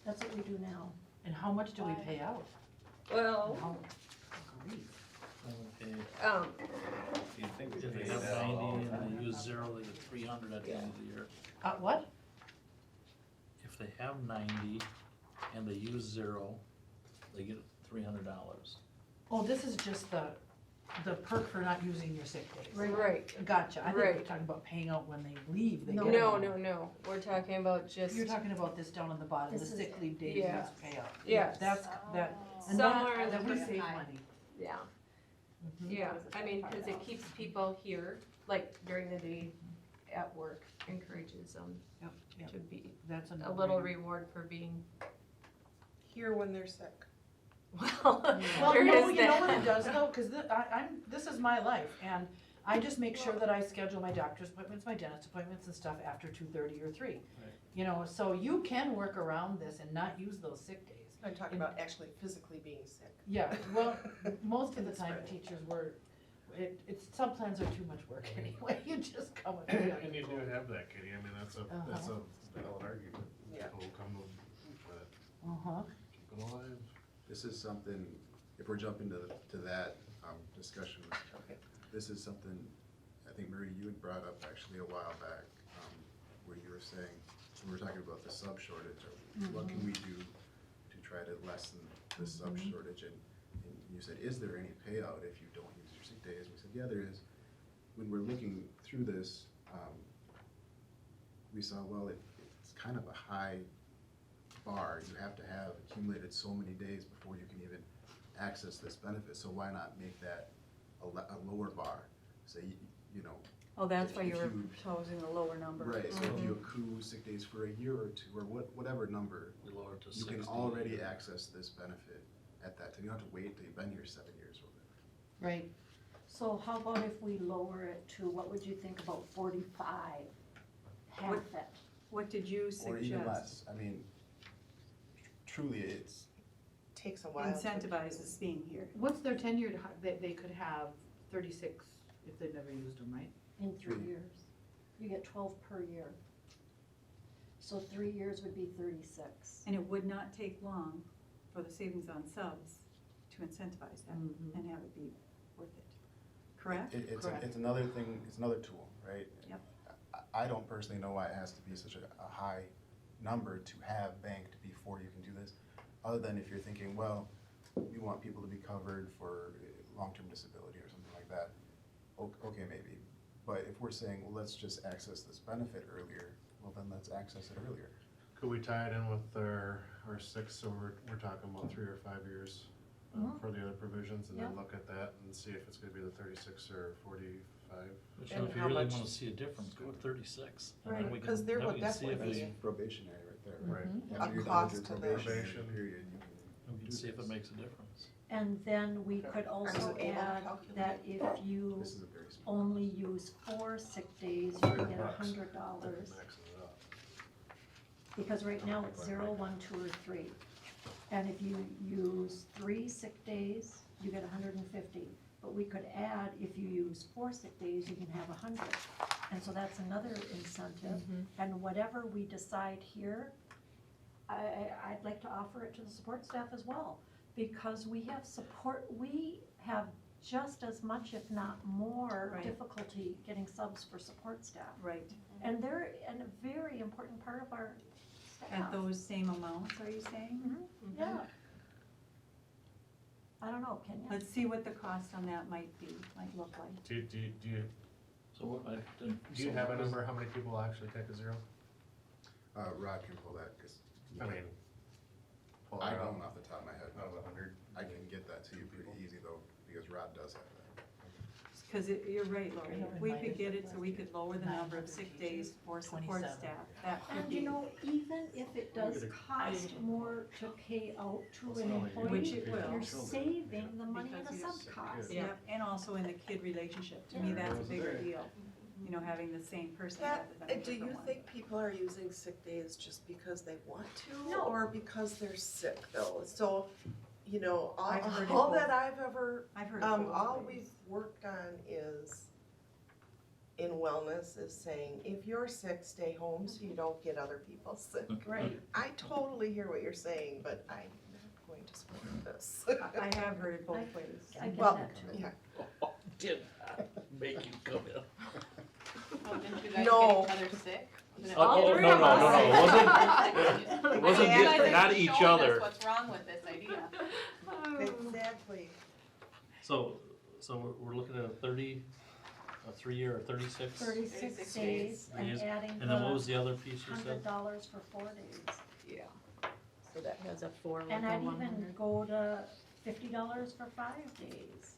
That's what we do now. And how much do we Why? pay out? Well, How- grief. Okay, You'd think if we'd they pay have that all 90 the and time. they use 0, they get 300 at the end of the year. What? If they have 90 and they use 0, they get $300. Oh, this is just the perk for not using your sick days. right. Gotcha, I think we're Right. talking about paying out when they leave, they No. get No, it. no, no, we're talking about just, You're talking about this down on the bottom, the This is- sick leave days Yeah. use payout. Yes. That's, that, Oh. and Somewhere that, in that we the save high. money. yeah, Mhm. yeah, I mean, cause it keeps people here, like during the day at work, encourages them Yep, yep. to be That's a little no-brainer. reward for being, Here when they're sick. well, Well, there no, is you know what that. it does though, cause this is my life, and I just make sure that I schedule my doctor's appointments, my dentist appointments and stuff after 2:30 or 3. Right. You know, so you can work around this and not use those sick days. I'm talking about actually physically being sick. Yeah, well, most of the It's time right. teachers work, some plans are too much work anyway, you just come with And you do have that, Katie, I mean, that's a Uh-huh. valid argument. Yeah. People come with it, Uh-huh. keep it alive. This is something, if we're jumping to that discussion, Okay. this is something, I think, Marie, you had brought up actually a while back, where you were saying, we were talking about the sub shortage, or what can we do to try to lessen the sub shortage? And you said, is there any payout if you don't use your sick days? We said, yeah, there is. When we're looking through this, we saw, well, it's kind of a high bar. You have to have accumulated so many days before you can even access this benefit, so why not make that a lower bar? Say, you know. Oh, that's if- why you if were proposing a lower number. Right, so if you accrue sick days for a year or 2, or whatever number, We lower it to you 60. can already access this benefit at that time. You don't have to wait till you've been here 7 years or whatever. Right. So how about if we lower it to, what would you think about 45? Half What- it. What did you Or even suggest? less. I mean, truly, it's, Takes a while. to- Incentivizes being here. What's their tenure, they could have 36 if they've never used them, right? In 3 years. You get 12 per year. So 3 years would be 36. And it would not take long for the savings on subs to incentivize that Mhm. and have it be worth it. Correct? Correct. it's another thing, it's another tool, right? Yep. I don't personally know why it has to be such a high number to have banked before you can do this, other than if you're thinking, well, we want people to be covered for long-term disability or something like that. Okay, maybe. But if we're saying, well, let's just access this benefit earlier, well, then let's access it earlier. Could we tie it in with our 6, so we're talking about 3 or 5 years Mhm. for the other provisions, and then Yeah. look at that and see if it's gonna be the 36 or 45? Which And if you how really much- wanna see a difference, go with 36. and then Right. we can- 'Cause there then we would can see if definitely we- be- Probationary right there, Right. Mhm. After A you're done cost with to your that. probation period, you We can can do see if it this. makes a difference. And then we could also able to add calculate? that if you This is a very small. only use 4 sick days, you can get $100. $100. Maxing it up. Because right now it's 0, 1, 2, or 3. And if you use 3 sick days, you get 150. But we could add, if you use 4 sick days, you can have 100. And so that's another incentive. And whatever we decide here, I'd like to offer it to the support staff as well. Because we have support, we have just as much, if not more, Right. difficulty getting subs for support staff. Right. And they're a very important part of our staff. At those same amounts, are you saying? Mhm, yeah. I don't know, Kenya. Let's see what the cost on that might look like. Do you So what I. Do you have a number, how many people will actually take a 0? Rod can pull that, because I mean, pull I it out don't off the top of my head. out of 100. I can get that to you pretty easy though, because Rod does have that. Because you're right, Lori, I know if in we my could get it district so we could lower the number of 900 sick days for support 27. staff, that could And you be, know, even if it does cost more to pay out to an employee, which it will. you're saving the money in a Because you- sub cost. Yeah, and also in the kid relationship, to me, Yeah. that's a bigger deal, you know, having the same person rather than a Do you different one. think people are using sick days just because they want to? No. Or because they're sick though? So, you know, I've heard it all both. that I've ever, I've heard of both all ways. we've worked on is, in wellness, is saying, if you're sick, stay home so you don't get other people sick. Right, I totally hear what you're saying, but I'm not going to support this. I have heard it both ways. I get Well, that too. yeah. Did not make you come in. Oh, didn't you guys No. get each other sick? Wasn't it Oh, all no, three no, of no, us? no, it wasn't- I it wasn't mean, you guys get- are not each showing us other. What's wrong with this idea? Exactly. So we're looking at a 3-year or 36? 36 36 days and days. adding And then what was the the other piece you said? $100 for 4 days. Yeah. So that has a 4 with And a I'd 100. even go to $50 for 5 days.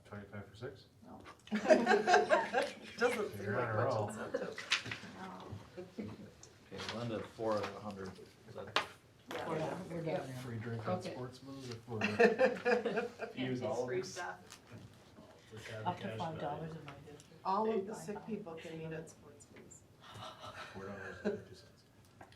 25 for 6? Doesn't seem You're like on a much roll. incentive. Okay, Linda, 4 at 100. Is that- We're done Free drink on Okay. Sportsman's if we're. Use all of Free them. stuff. Up to $5 in my district. All of the sick people can meet at Sportsman's. $4.50.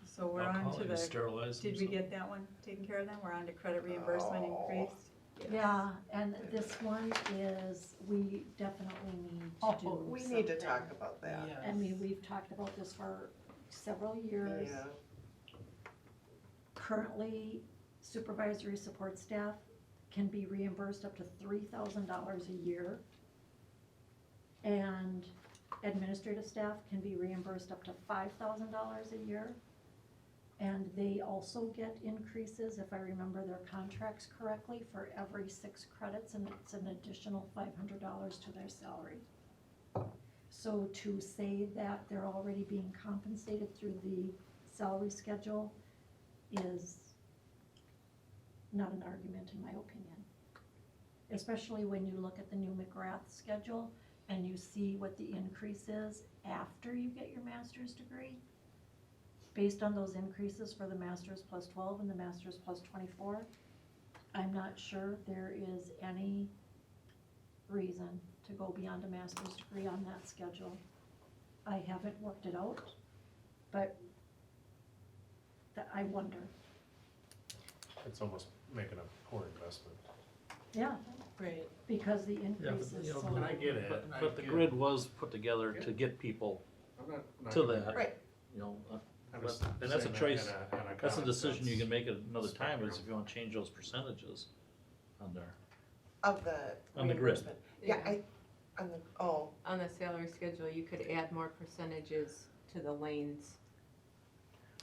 So we're on Alcohol, to you the, sterilize did we them, so- get that one taken care of then? We're on to credit reimbursement Oh. increase? Yeah, and this one is, we definitely need to do We need to something. talk about that. I mean, we've talked about this for several years. Yeah. Currently, supervisory support staff can be reimbursed up to $3,000 a year. And administrative staff can be reimbursed up to $5,000 a year. And they also get increases, if I remember their contracts correctly, for every 6 credits, and it's an additional $500 to their salary. So to say that they're already being compensated through the salary schedule is not an argument in my opinion. Especially when you look at the new McGrath schedule and you see what the increase is after you get your master's degree. based on those increases for the masters plus 12 and the masters plus 24, I'm not sure there is any reason to go beyond a master's degree on that schedule. I haven't worked it out, but I wonder. It's almost making a poor investment. Yeah, Right. because the Yeah, increase but, is you know, so. And I get it. But the grid was put together to get people I'm not to gonna- that, Right. you know, I'm but- just and that's a saying that choice. in a That's a common decision you sense can make at another time, is spectrum. if you wanna change those percentages on there. Of the On the grid. reimbursement. Yeah, on the, oh, On the salary schedule, you could add more percentages to the lanes.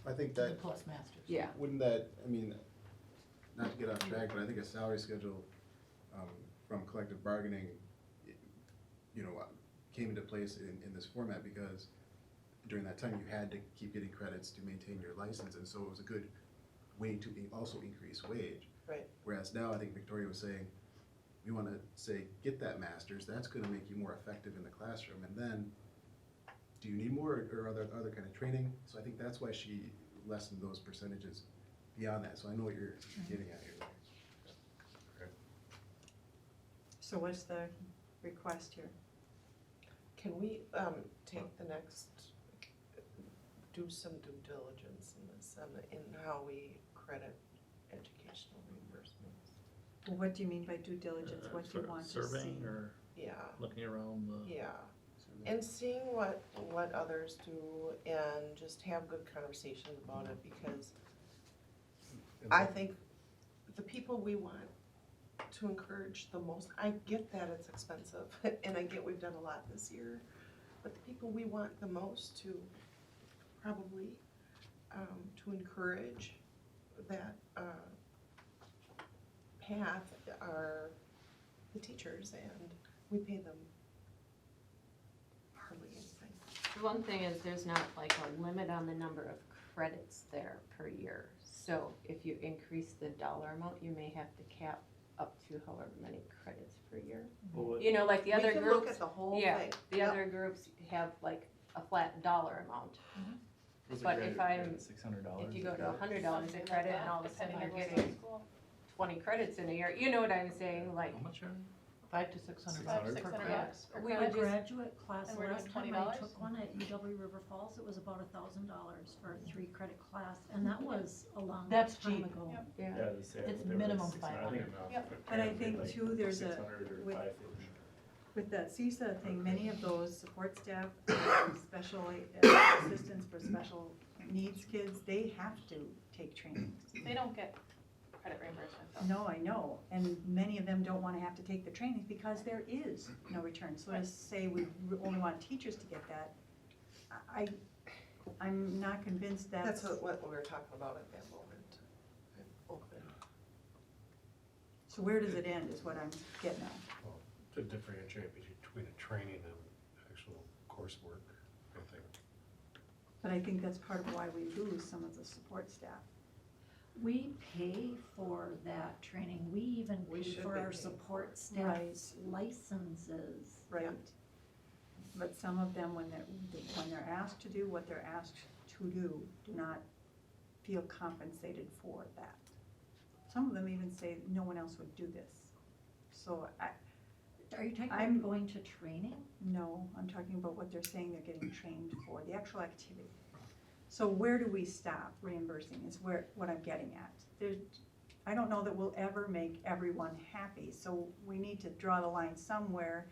I think The that, plus masters. Yeah. wouldn't that, I mean, not to get off track, but I think a salary schedule, from collective bargaining, you know, came into place in this format because during that time you had to keep getting credits to maintain your license, and so it was a good way to also increase wage. right. Whereas now, I think Victoria was saying, we wanna say, get that master's, that's gonna make you more effective in the classroom, and then, do you need more or other kind of training? So I think that's why she lessened those percentages beyond that, so I know what you're getting at here. So what's the request here? Can we, take the next, do some due diligence in this, in how we credit educational reimbursements? What do you mean by due diligence? What do you want to see? Surveying or Yeah, looking around the. yeah. And seeing what others do and just have good conversations about it, because I think the people we want to encourage the most, I get that it's expensive, and I get we've done a lot this year, but the people we want the most to probably, to encourage that, path are the teachers, and we pay them hardly anything. The one thing is, there's not like a limit on the number of credits there per year. So if you increase the dollar amount, you may have to cap up to however many credits per year. You know, like the other We can look groups, at the whole yeah, thing. the Yep. other groups have like a flat dollar amount. But if I'm, $600. if you go to $100 a credit and all of a sudden you're getting 20 credits in a year, you know what I'm saying, like, How much are $500 to $600 per $600 class. per We A would just- graduate class, And the we're last doing time I $20? took one at UW River Falls, it was about $1,000 for a 3-credit class, and that was a long That's time cheap. ago. Yep. yeah. It's minimum 500. But I think too, there's a, with that CISA thing, many of those support staff, special assistants for special needs kids, they have to take training. They don't get credit reimbursement though. No, I know, and many of them don't wanna have to take the trainings because there is no return. So to say we only want teachers to get that, I'm not convinced That's what we were talking about at that moment. I'm open. So where does it end is what I'm getting at. Well, to differentiate between a training and actual coursework, I think. But I think that's part of why we lose some of the support staff. We pay for that training, we even We pay should for be our paying support Right. staff's licenses. Right. But some of them, when they're asked to do what they're asked to do not feel compensated for that. Some of them even say, no one else would do this. So Are you talking I'm- about going to training? no, I'm talking about what they're saying they're getting trained for, the actual activity. So where do we stop reimbursing is what I'm getting at. I don't know that we'll ever make everyone happy, so we need to draw the line somewhere.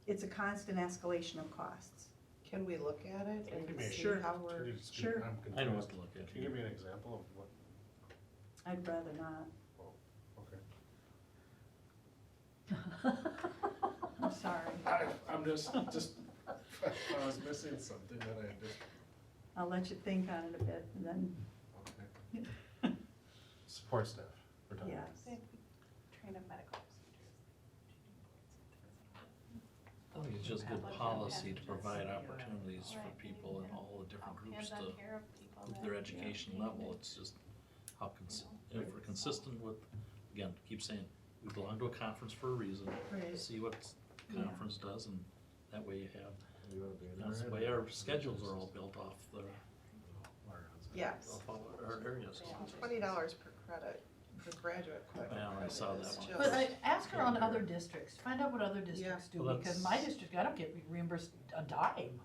It's a constant escalation of costs. Can we look at it Give me a- and see Sure. how Can we're, you just Sure. I'm I know confused. what to look at. Can you give me an example of what, I'd rather not. okay. I'm sorry. I'm just, I was missing something that I just, I'll let you think on it a bit and then, okay. Support staff, we're talking. yes. They have to train in medical procedures. I think it's just good policy to provide opportunities for Right. people in all the different groups to Hands-on care of people with that- their education level. It's just how if we're consistent with, again, keep saying, we belong to a conference for a reason. Right. See what Yeah. conference does, and that way you have, You wanna be in that's the there? way our schedules are all built off the Yes, Our areas. $20 per credit for graduate credit. Yeah, I saw that is one. just- But I ask around other districts, find out what other districts do, Well, because that's- my district, I don't get reimbursed a dime.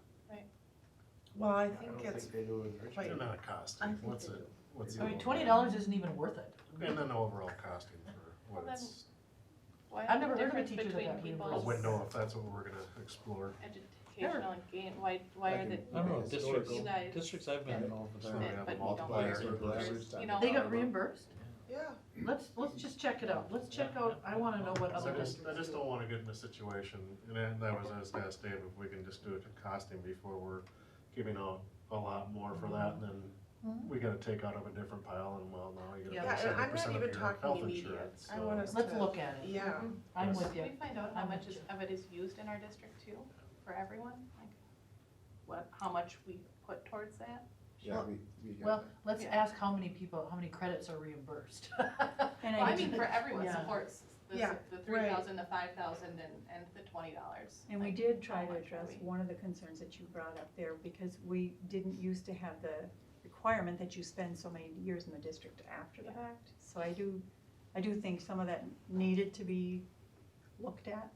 Well, I I think don't it's think they do in quite, They're not I costing, think what's they it, do. what's the? I mean, overall- $20 isn't even worth it. And then the overall costing for what Well, it's, Why I've the never heard of a difference teacher that between got a people's window, if that's what we're gonna explore. educational gain, why are the, I don't know, Yeah, districts, you guys districts I've been over So there. we have a But you don't multiplier get sort of reimbursed. average time. you know. They got reimbursed? Yeah, Let's just check it out, let's check out, I wanna know what So other I districts just do. don't wanna get in a situation, and then that was, I was asked Dave if we can just do it to costing before we're giving out a lot more for that, and then Mhm. we gotta take out of a different pile, and well, now you Yeah, gotta pay yeah, and I'm 70% not of even your talking health immediate. insurance, I want us Let's to- look at it, yeah. I'm Yes. with Can you. we find out I'm how much with of it is used in our district too, for everyone? Like, how much we put towards that? Yeah, we got Well, that. let's Yeah. ask how many people, how many credits are reimbursed. And Well, I mean, for everyone Yeah. supports Yeah, the 3,000, the 5,000, and the $20. And we Like, did try how to much are address we- one of the concerns that you brought up there, because we didn't used to have the requirement that you spend so many years in the district after the Yeah. fact. So I do think some of that needed to be looked at.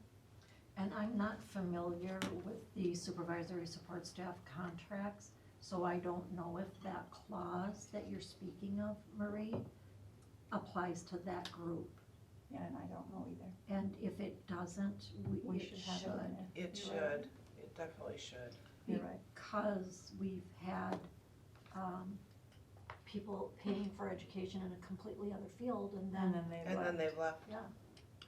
And I'm not familiar with the supervisory support staff contracts, so I don't know if that clause that you're speaking of, Marie, applies to that group. Yeah, and I don't know either. And if it doesn't, We it should have it in should. there. It You're right. should, it definitely should. You're right. Because we've had, people paying for education in a completely other field and And then, then they And then left. they've left. yeah.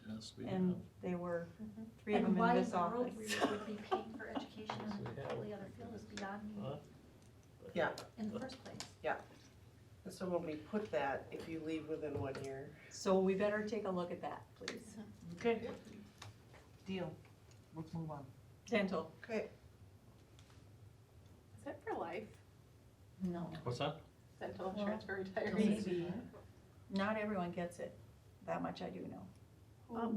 Yes, we And have. they were, Mhm. 3 of And them why in in this the world office. we would be paying for education in a completely other field is beyond me Huh? Yeah, in the first place. and so when we put that, if you leave within 1 year, So we better take a look at that, please. Okay, deal, let's move on. Dental, okay, Is that for life, No. What's that? dental Well, insurance for retirees? maybe. Not everyone gets it. That much I do know.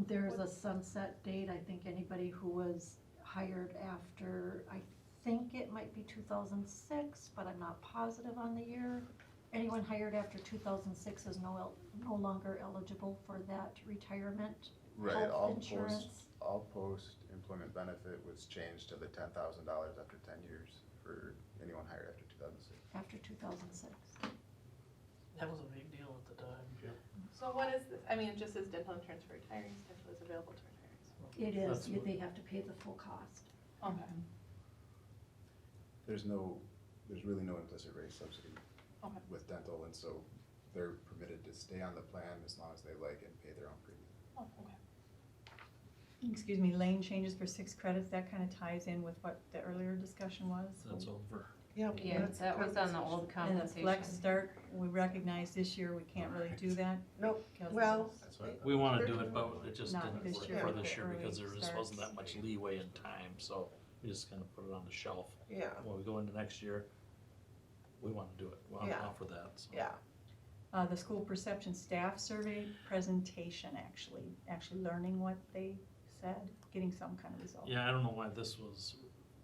There's a sunset date, I think anybody who was hired after, I think it might be 2006, but I'm not positive on the year. Anyone hired after 2006 is no longer eligible for that retirement Right, health insurance. all post-employment benefit was changed to the $10,000 after 10 years for anyone hired after 2006. After 2006. That was a big deal at the time. So what is this, I mean, it just says dental insurance for retirees, dental is available to retirees. It is, That's what- they have to pay the full cost. Okay, There's really no implicit rate subsidy Okay. with dental, and so they're permitted to stay on the plan as long as they like and pay their own premium. oh, okay. Excuse me, lane changes for 6 credits, that kind of ties in with what the earlier discussion was. That's over. yeah. Yeah, that's that was on the old And the compensation. flex start, we recognize this year we can't really do that. Nope, because well, That's what I thought. We wanna do it, but it just Not didn't this work year, for but this year early because there just wasn't starts. that much leeway in time, so we just kinda put it on the shelf. yeah, When we go into next year, we wanna do it, we wanna Yeah. offer that, so. yeah, The school perception staff survey presentation, actually learning what they said, getting some kind of result. Yeah, I don't know why this was,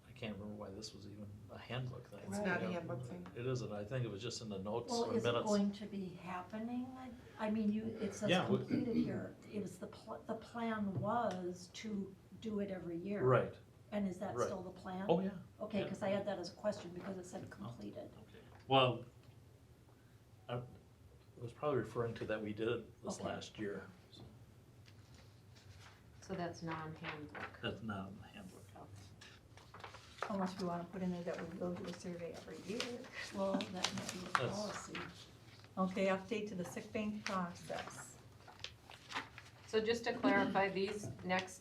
I can't remember why this was even a handbook thing. It's not a handbook thing. It isn't, I think it was just in the notes Well, or is it minutes. going to be happening? I mean, it says Yeah, we- completed here. It was the plan was to do it every year. Right, And is that Right. still the plan? oh, yeah, Okay, yeah. because I had that as a question because it said completed. okay. Well, I was probably referring to that we did it this Okay. last year, so So that's non-handbook. that's not in the handbook. Unless we want to put in there that we will do a survey every year. Well, that might be a That's- policy. Okay, update to the sick bank process. So just to clarify, these next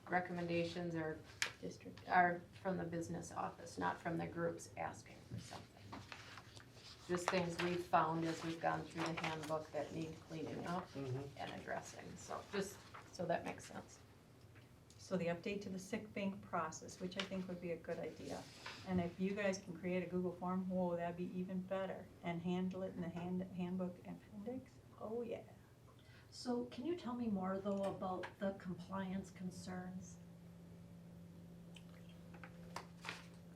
recommendations District. are from the business office, not from the groups asking for something. Just things we've found as we've gone through the handbook that need cleaning up and addressing, so just, so that makes sense. So the update to the sick bank process, which I think would be a good idea. And if you guys can create a Google form, whoa, that'd be even better. And handle it in the handbook appendix, oh yeah. So can you tell me more though about the compliance concerns?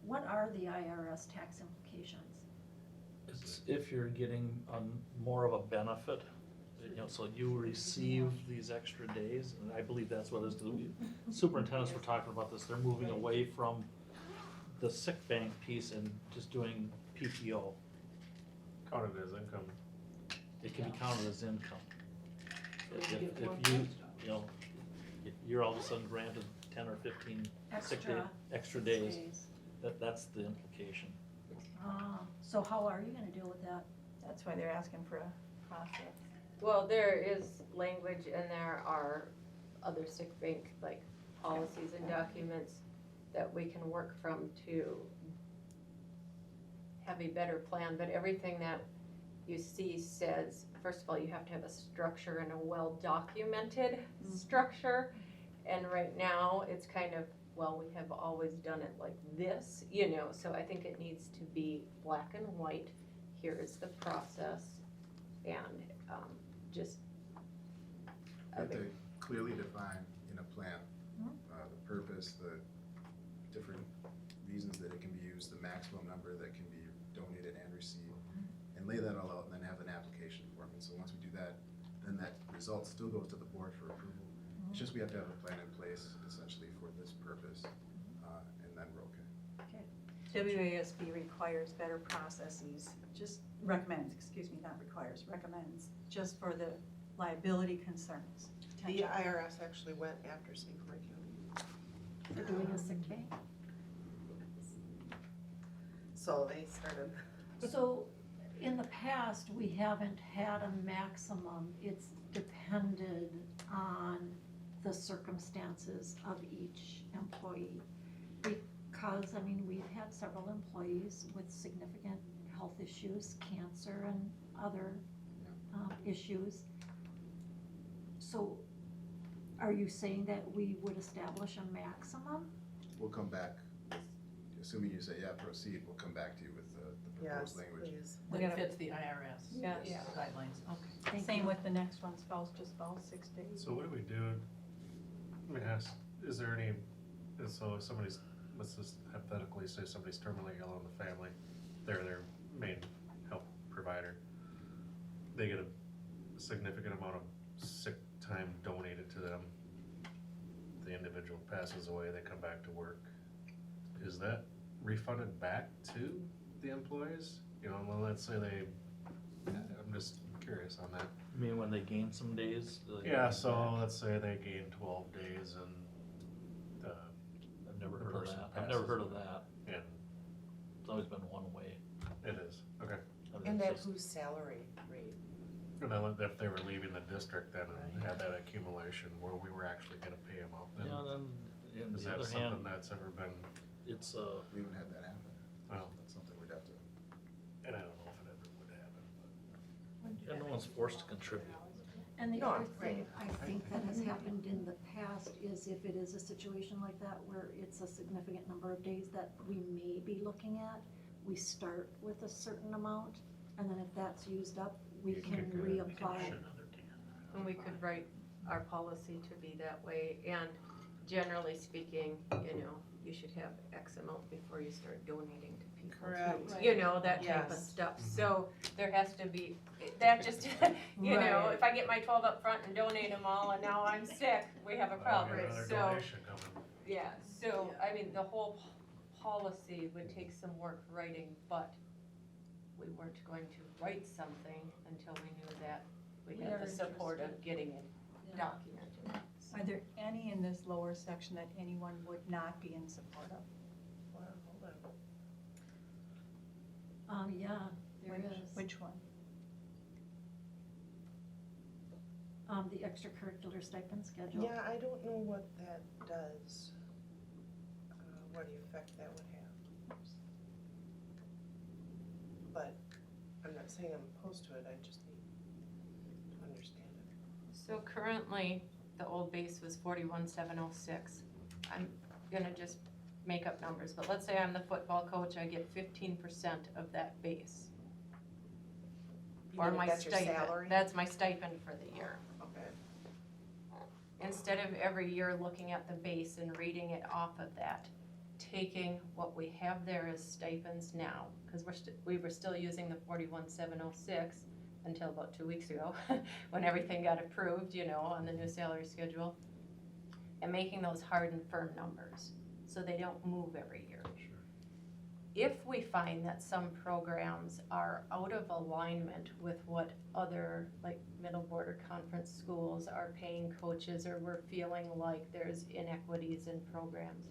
What are the IRS tax implications? It's if you're getting more of a benefit, so you receive these extra days, and I believe that's what it is, because superintendents were talking about this, they're moving away from the sick bank piece and just doing PTO. Counted as income. It can be counted as income. If you're all of a sudden granted 10 or 15 extra days, that's the implication. So how are you gonna deal with that? That's why they're asking for a process. Well, there is language and there are other sick bank, like policies and documents that we can work from to have a better plan, but everything that you see says, first of all, you have to have a structure and a well-documented structure. And right now, it's kind of, well, we have always done it like this, so I think it needs to be black and white. Here is the process, and just. But they clearly define in a plan, the purpose, the different reasons that it can be used, the maximum number that can be donated and received, and lay that all out, and then have an application form. And so once we do that, then that result still goes to the board for approval. It's just we have to have a plan in place essentially for this purpose, and then we're okay. WASB requires better processes, just recommends, recommends, just for the liability concerns. The IRS actually went after St. Clair County. For doing a sick bank? So they started. So, in the past, we haven't had a maximum, it's depended on the circumstances of each employee. Because, we've had several employees with significant health issues, cancer and other issues. So, are you saying that we would establish a maximum? We'll come back, assuming you say, yeah, proceed, we'll come back to you with the Yes, proposed language. please. That fits the IRS Yes. guidelines, okay. Thank Same you. with the next one, spouse to spouse, 6 days. So what do we do? Let me ask, is there any, so if somebody's, let's just hypothetically say somebody's terminally ill in the family, they're their main health provider. They get a significant amount of sick time donated to them. The individual passes away, they come back to work. Is that refunded back to the employees? Well, let's say I'm just curious on that. I mean, when they gain some days? Yeah, so let's say they gain 12 days and I've never the heard of person that. I've never passes heard of away. that. And It's always been one way. it is, okay. I mean, And it's that just- whose salary rate? And then if they were leaving the district then and had that accumulation where we were actually gonna pay them out, then Yeah, then, on is the that other something hand, that's ever been, it's, We haven't had that happen. well, That's something we'd have to. and I don't know if it ever would happen, but. yeah, no one's forced to contribute. And the No, other thing right. I think that has happened in the past is if it is a situation like that where it's a significant number of days that we may be looking at, we start with a certain amount, and then if that's used up, we You can kick it, reapply. And we could write our policy to be that way, and generally speaking, you should have X amount before you start donating to people. Correct. That type of Yes. stuff, Mhm. so there has to be, that just, Right. if I get my 12 up front and donate them all and now I'm sick, we have a Oh, problem, another so. donation coming. Yeah, so, the whole policy would take some work writing, but we weren't going to write something until we knew that we We had are the support of interested. getting it Yeah. documented. Are there any in this lower section that anyone would not be in support of? Well, hold on. Yeah, there is. Which one? The extracurricular stipend schedule. Yeah, I don't know what that does, what effect that would have. But I'm not saying I'm opposed to it, I just need to understand it. So currently, the old base was 41,706. I'm gonna just make up numbers, but let's say I'm the football coach, I get 15% of that base. You Or mean if my that's your stipend, salary? that's my stipend for the year. Okay. Instead of every year looking at the base and reading it off of that, taking what we have there as stipends now, because we were still using the 41,706 until about 2 weeks ago, when everything got approved, you know, on the new salary schedule, and making those hard and firm numbers, so they don't move every year. If we find that some programs are out of alignment with what other, like, middle border conference schools are paying coaches, or we're feeling like there's inequities in programs,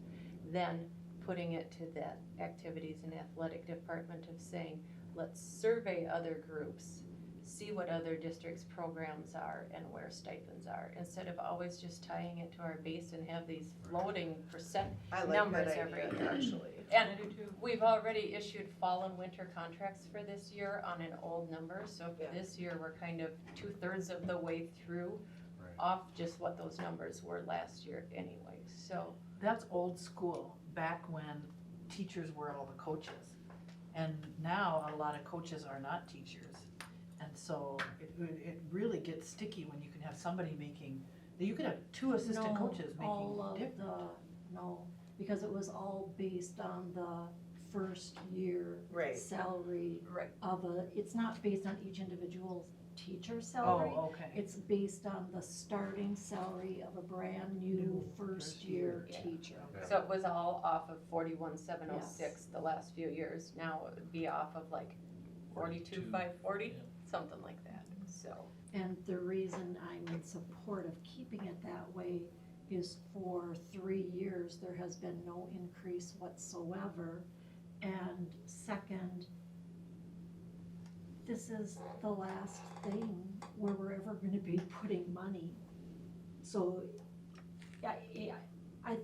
then putting it to that activities and athletic department of saying, let's survey other groups, see what other districts' programs are and where stipends are, instead of always just tying it to our base and have these floating percent I like numbers that every idea, year. actually. And we've already issued fall and winter contracts for this year on an old number, so for Yeah. this year, we're kind of 2/3 of the way through Right. off just what those numbers were last year anyway, so. That's old school, back when teachers were all the coaches. And now a lot of coaches are not teachers. And so it really gets sticky when you can have somebody making, you could have two assistant No, coaches all making of different. no, because it was all based on the first year Right. salary Right. of it's not based on each individual teacher's salary. Oh, okay. It's based on the starting salary of a brand new first year Yeah. teacher. So it was all off of 41,706 the last few years, now it would be off of like 42,540, Yeah. something like that, so. And the reason I'm in support of keeping it that way is for 3 years, there has been no increase whatsoever. And second, this is the last thing where we're ever gonna be putting money. So,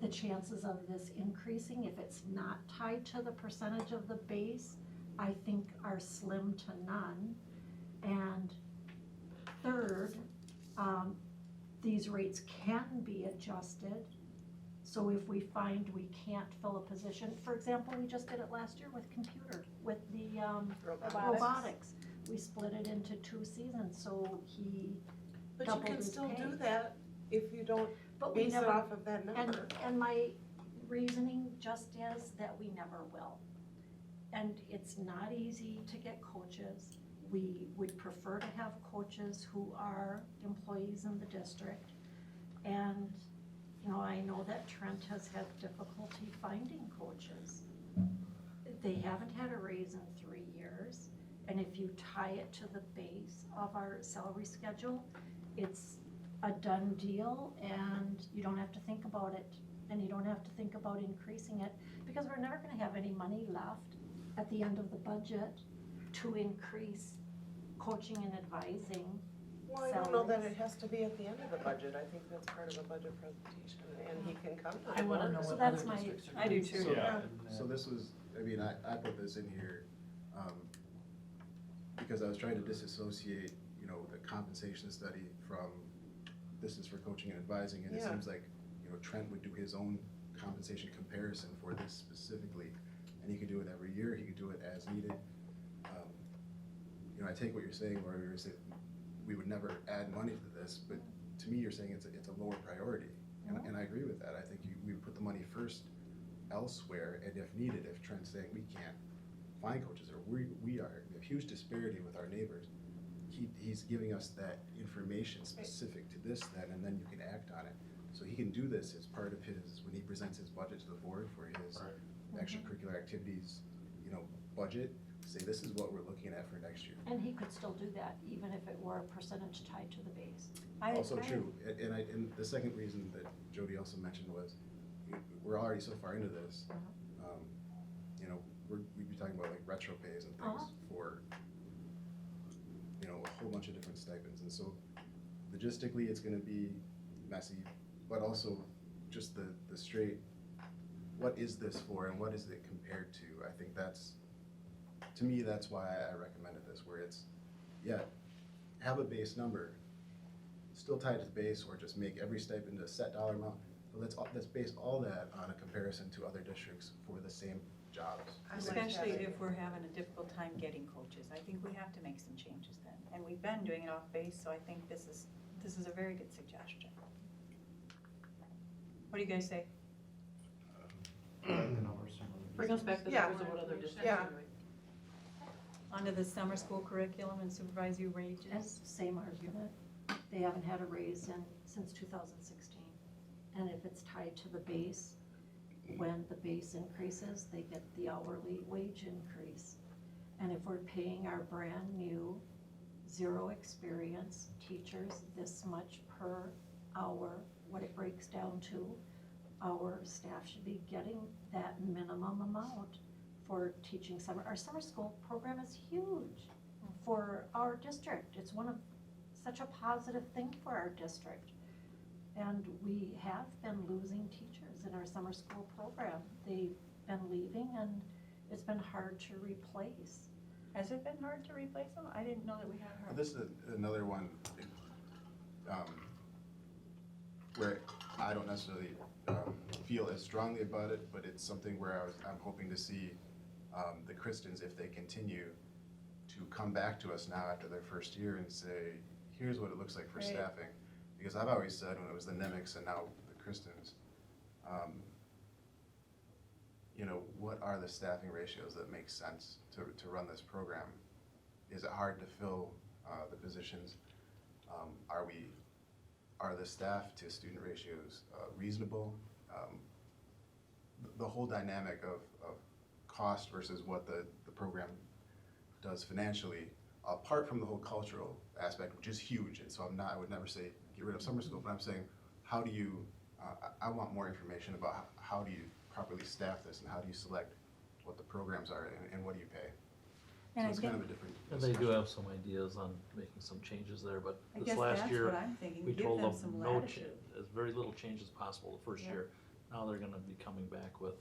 the chances of this increasing, if it's not tied to the percentage of the base, I think are slim to none. And third, these rates can be adjusted. So if we find we can't fill a position, for example, we just did it last year with with the robotics. We split it into 2 seasons, so he But you doubled can his still pay. do that if you don't But we base it never, off of that number. and my reasoning just is that we never will. And it's not easy to get coaches. We would prefer to have coaches who are employees in the district. And, you know, I know that Trent has had difficulty finding coaches. They haven't had a raise in 3 years. And if you tie it to the base of our salary schedule, it's a done deal, and you don't have to think about it, and you don't have to think about increasing it, because we're never gonna have any money left at the end of the budget to increase coaching and advising. Well, I don't know that salaries. it has to be at the end of the budget. I think that's part of a budget presentation, and he can come to the I wanna board. know So what that's other my- districts are I doing. do too. So, Yeah. so this was, I mean, I put this in here, because I was trying to disassociate, you know, the compensation study from, this is for coaching and advising, and it Yeah. seems like, you know, Trent would do his own compensation comparison for this specifically, and he could do it every year, he could do it as needed. You know, I take what you're saying, where you're saying, we would never add money to this, but to me, you're saying it's a lower priority, and I agree with that. I think we would put the money first elsewhere, and if needed, if Trent's saying we can't find coaches, or we have huge disparity with our neighbors, he's giving us that information specific to this then, and then you can act on it. So he can do this as part of his, when he presents his budget to the board for his extracurricular activities, you know, budget, say this is what we're looking at for next year. And he could still do that, even if it were a percentage tied to the base. Also true, and the second reason that Jody also mentioned was, we're already so far into this, you know, we'd be talking about like retro pays and things for, you know, a whole bunch of different stipends, and so logistically, it's gonna be messy, but also just the straight, what is this for and what is it compared to? I think that's, to me, that's why I recommended this, where it's, yeah, have a base number, still tied to the base, or just make every stipend a set dollar amount, but let's base all that on a comparison to other districts for the same jobs. I like Especially that. if we're having a difficult time getting coaches, I think we have to make some changes then, and we've been doing it off base, so I think this is a very good suggestion. What do you guys say? I like the number Bring us back to the Yeah. numbers of what other districts Yeah. are doing. Under the summer school curriculum and supervisory And wages, same argument, they haven't had a raise since 2016. And if it's tied to the base, when the base increases, they get the hourly wage increase. And if we're paying our brand new, zero experience teachers this much per hour, what it breaks down to, our staff should be getting that minimum amount for teaching summer. Our summer school program is huge for our district. It's one of, such a positive thing for our district. And we have been losing teachers in our summer school program. They've been leaving and it's been hard to replace. has it been hard to replace them? I didn't know that we had her. This is another one where I don't necessarily feel as strongly about it, but it's something where I'm hoping to see the Kristens, if they continue to come back to us now after their first year and say, here's what it looks like for Right. staffing. Because I've always said when it was the Nemics and now the Kristens, what are the staffing ratios that make sense to run this program? Is it hard to fill the positions? Are the staff to student ratios reasonable? The whole dynamic of cost versus what the program does financially, apart from the whole cultural aspect, which is huge, and so I would never say get rid of summer school, but I'm saying, how do you, I want more information about how do you properly staff this, and how do you select what the programs are, and what do you pay? And So I it's kind of think- a different. And they do have some ideas on making some changes there, but I this guess last that's year, what I'm thinking, we give told them them some no latitude. as very little change as possible the first Yeah. year. Now they're gonna be coming back with,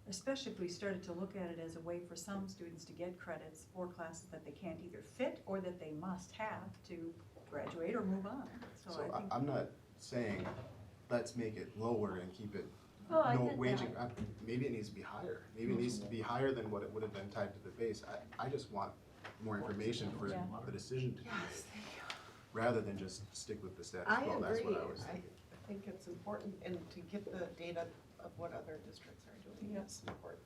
Especially if we started to look at it as a way for some students to get credits for classes that they can't either fit or that they must have to graduate or move on. So So I think, I'm not saying, let's make it lower and keep it, Oh, I no get waging, that. maybe it needs to be higher. Maybe it needs to be higher than what it would have been tied to the base. I just want more information for Yeah. the decision to be Yes, made, rather than just stick with the status I quo. That's agree. what I was I thinking. think it's important, and to get the data of what other districts are doing Yep. is important.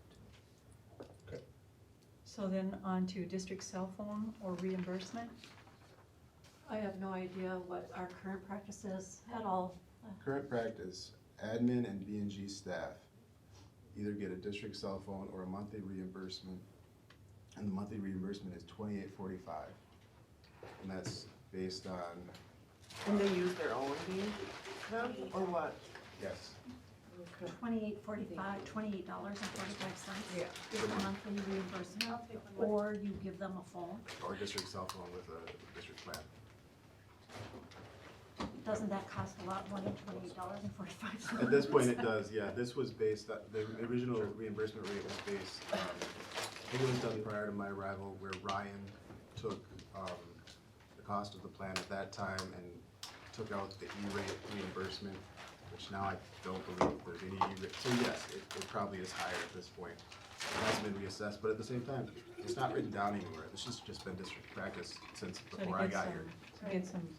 so then on to district cell phone or reimbursement. I have no idea what our current practice is at all. Current practice, admin and B&G staff either get a district cell phone or a monthly reimbursement, and the monthly reimbursement is $28.45. And that's based on, And they use their own then, or what? yes, $28.45 Yeah. is the monthly reimbursement, or you give them a phone. or district cell phone with a district plan. Doesn't that cost a lot more than $28.45? At this point, it does, yeah. This was based, the original reimbursement rate was based, I think it was done prior to my arrival, where Ryan took the cost of the plan at that time and took out the E-rate reimbursement, which now I don't believe there's any E-rate. So yes, it probably is higher at this point. It hasn't been reassessed, but at the same time, it's not written down anywhere. This has just been district practice since So to before I get got some- here. To get some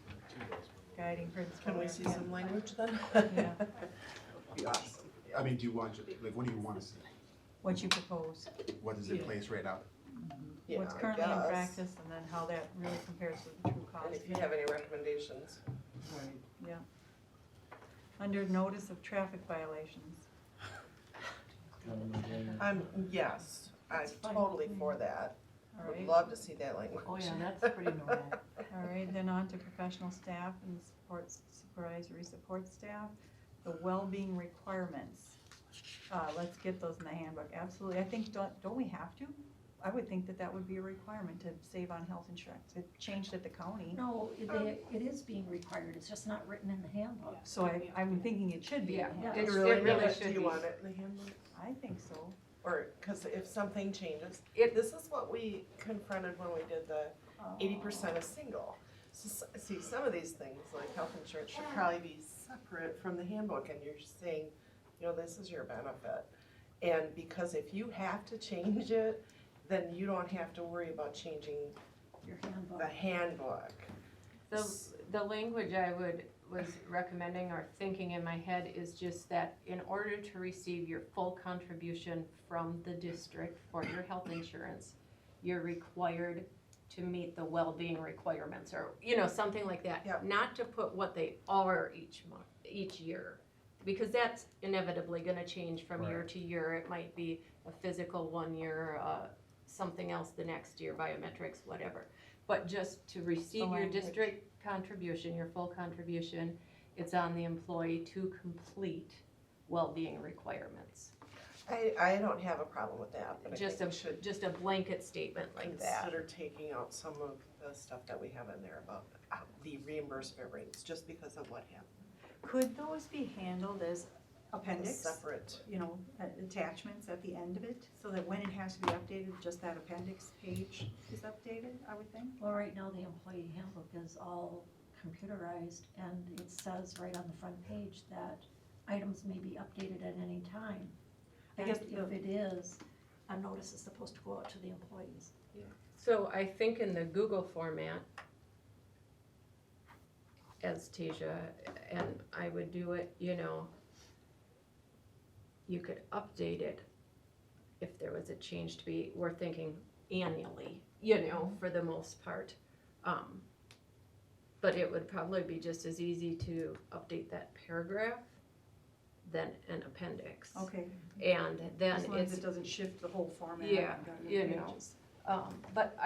guiding principles. Can we see Yeah. some language then? Yeah. Be awesome. I mean, do you want, like, what do you want to see? What you propose, What is in place right now? Yeah, what's I currently in guess. practice, and then how that really compares to the true cost. And if you have any recommendations. Yeah. Under notice of traffic violations. Yes, I'm That's fine. totally for that. All Would right, love to see that language. Oh, yeah, that's pretty normal. all right, then on to professional staff and supervisory support staff, the well-being requirements. Let's get those in the handbook, absolutely. I think, don't we have to? I would think that would be a requirement to save on health insurance. It changed at the county. No, it is being required, it's just not written in the handbook. So I'm thinking it should be. Yeah, Yeah. it Really? really Do should you be. want it in the handbook? I think so. Or, because if something changes, It- this is what we confronted when we did the 80% of single. So, see, some of these things, like health insurance, should probably be separate from the handbook, and you're saying, this is your benefit. And because if you have to change it, then you don't have to worry about changing Your handbook. the handbook. The language I would was recommending or thinking in my head is just that in order to receive your full contribution from the district for your health insurance, you're required to meet the well-being requirements, or, you know, something like that. Yep. Not to put what they are each month, each year, because that's inevitably gonna change from year Right. to year. It might be a physical one year, something else the next year, biometrics, whatever. But just to receive your language. district contribution, your full contribution, it's on the employee to complete well-being requirements. I don't have a problem with that, but I Just think we should Just a blanket statement like that. consider taking out some of the stuff that we have in there about the reimbursement rates, just because of what happened. Could those be handled as A appendix? separate, You know, attachments at the end of it, so that when it has to be updated, just that appendix page is updated, I would think? Well, right now, the employee handbook is all computerized, and it says right on the front page that items may be updated at any time. I And guess if it is, a notice is supposed to go out to the employees. So I think in the Google format, as Tasia, and I would do it, you know, you could update it if there was a change to be, we're thinking annually, you know, for the most part. But it would probably be just as easy to update that paragraph than an appendix. Okay, And then as long as it's it doesn't shift the whole format. Yeah, and got you new know. pages. But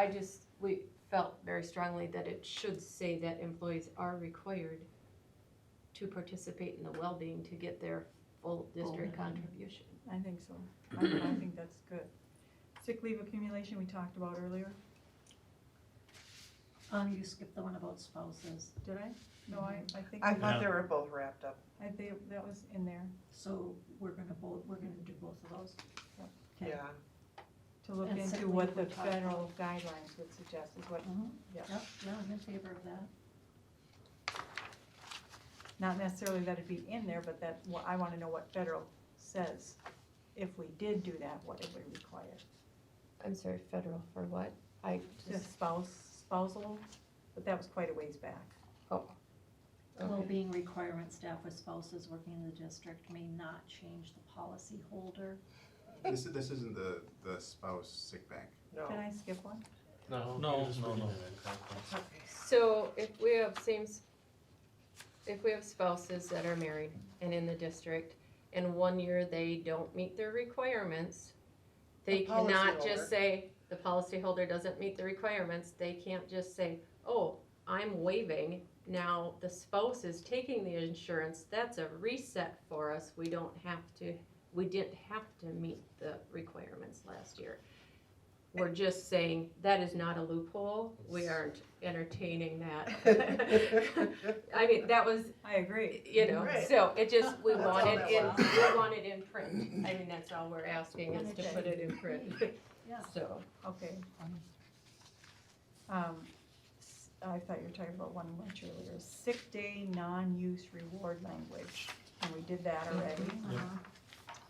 we felt very strongly that it should say that employees are required to participate in the well-being to get their full district contribution. I think so. I think that's good. Sick leave accumulation we talked about earlier, You skipped the one about spouses, did I? No, I think, I I thought Yeah. they were both wrapped up. think that was in there, so we're gonna do both of those. Okay. Yeah. to look And sick into what leave the we talked federal guidelines would suggest is what, Mhm. yeah. Yep, yeah, I'm in favor of that. Not necessarily that it'd be in there, but that, I wanna know what federal says. If we did do that, what it would require. I'm sorry, federal for what? I Just spousal, but that was quite a ways back. okay. Well-being requirement, staff with spouses working in the district may not change the policy holder. This isn't the spouse sick bank. No. Did I skip one? No. No, you're just no, reading no. it incorrectly. Okay. So if we have spouses that are married and in the district, and 1 year they don't meet their requirements, they The cannot policyholder. just say, the policyholder doesn't meet the requirements, they can't just say, oh, I'm waiving, now the spouse is taking the insurance, that's a reset for us, we didn't have to meet the requirements last year. We're just saying, that is not a loophole, we aren't entertaining that. I mean, that was, I agree. you know, Right. so it just, we That's want all it that in, was. we want it in print. I mean, that's all we're asking is to put it in print, Yeah. so. Okay. I thought you were talking about one much earlier, sick day non-use reward language, and we did that already. Uh-huh.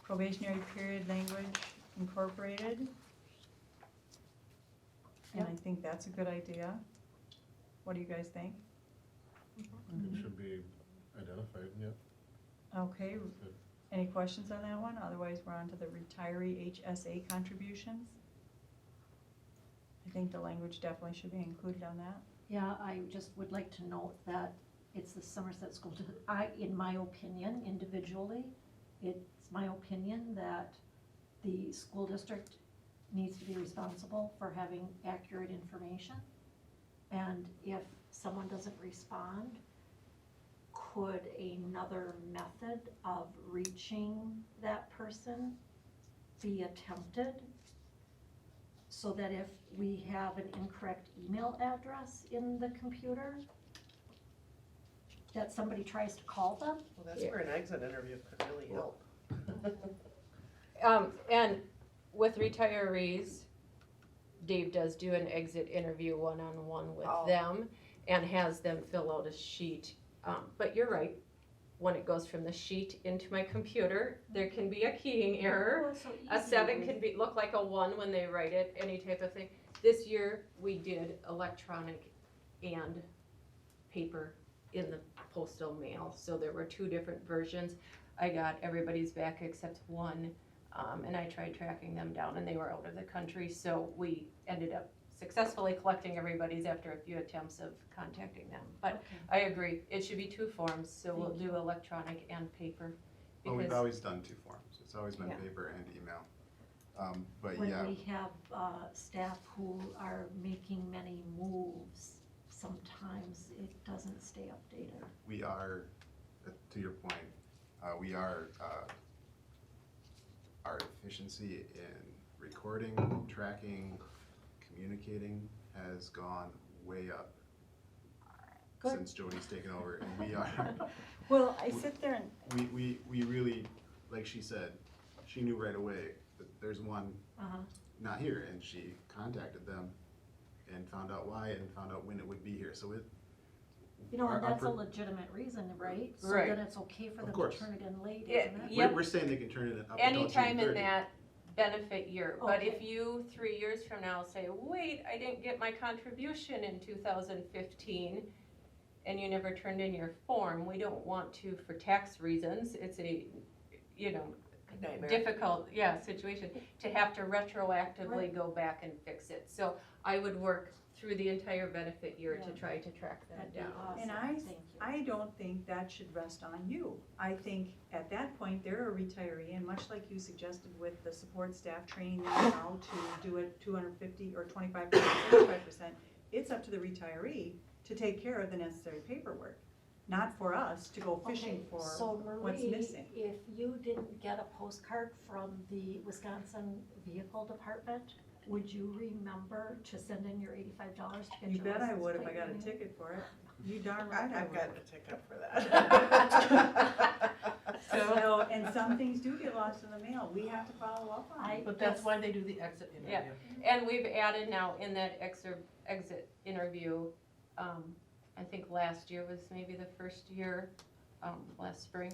Probationary period language incorporated. And I think that's a good idea. What do you guys think? It should be identified, yep. Okay, any questions on that one? Otherwise, we're on to the retiree HSA contributions. I think the language definitely should be included on that. Yeah, I just would like to note that it's the Somerset School District. In my opinion, individually, it's my opinion that the school district needs to be responsible for having accurate information. And if someone doesn't respond, could another method of reaching that person be attempted? So that if we have an incorrect email address in the computer, that somebody tries to call them? Well, that's where an exit interview could really help. And with retirees, Dave does do an exit interview one-on-one with Oh. them and has them fill out a sheet. But you're right, when it goes from the sheet into my computer, there can be a keying error. Oh, it's so A easy. 7 can look like a 1 when they write it, any type of thing. This year, we did electronic and paper in the postal mail, so there were 2 different versions. I got everybody's back except one, and I tried tracking them down, and they were out of the country, so we ended up successfully collecting everybody's after a few attempts of contacting them. But I agree, it should be 2 forms, so we'll do electronic and paper. Well, we've because- always done 2 forms. It's always been Yeah. paper and email. But When yeah, we have staff who are making many moves, sometimes it doesn't stay updated. we are, to your point, our efficiency in recording, tracking, communicating has gone way up Good. since Jody's taken over, and we are, Well, I sit there and, we really, like she said, she knew right away that there's one not here, and she contacted them and found out why and found out when it would be here, so it. You know, our- and our that's a per- legitimate reason, right? So Right. then it's okay for Of them to course. turn it in late, Yeah, isn't it? yeah. We're saying they can turn it up until June 30. Anytime in that benefit year, but if Okay. you 3 years from now say, wait, I didn't get my contribution in 2015, and you never turned in your form, we don't want to, for tax reasons, it's a, you know, Nightmare. difficult, situation, to have to retroactively go back and fix it. So I would work through the entire benefit year to Yeah. try to track that That'd be down. awesome. and Thank you. I don't think that should rest on you. I think at that point, they're a retiree, and much like you suggested with the support staff training them how to do it 250 or 25%, 75%, it's up to the retiree to take care of the necessary paperwork, not for us to go fishing Okay, for so what's Marie, missing. if you didn't get a postcard from the Wisconsin Vehicle Department, would you remember to send in your $85 to get You your bet I license would if I plate got a renewed? ticket for it. You darn right I I've would. gotten a ticket for that. So, and some things do get lost in the mail. We have to follow up on it. But that's why they do the exit Yeah. interview. And we've added now in that exit interview, I think last year was maybe the first year, last spring.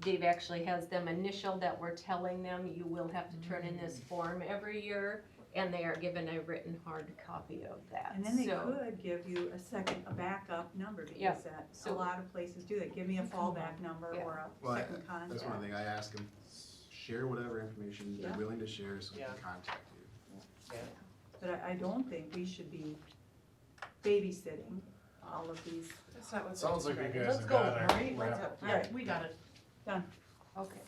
Dave actually has them initialed that we're telling them, you will have to turn in this form every year, and they are given a written hard copy of that. And then they So- could give you a backup number, Yeah, because that, a so- lot of places do that. Give me a fallback number Yeah. or a Well, second contact. That's one thing, I ask them, share whatever information they're Yeah. willing to share so we Yeah. can contact you. But I don't think we should be babysitting all of these. That's not what. Sounds like you guys Let's have go, got it Marie, let's wrapped go. up. Yeah, we got it. Okay.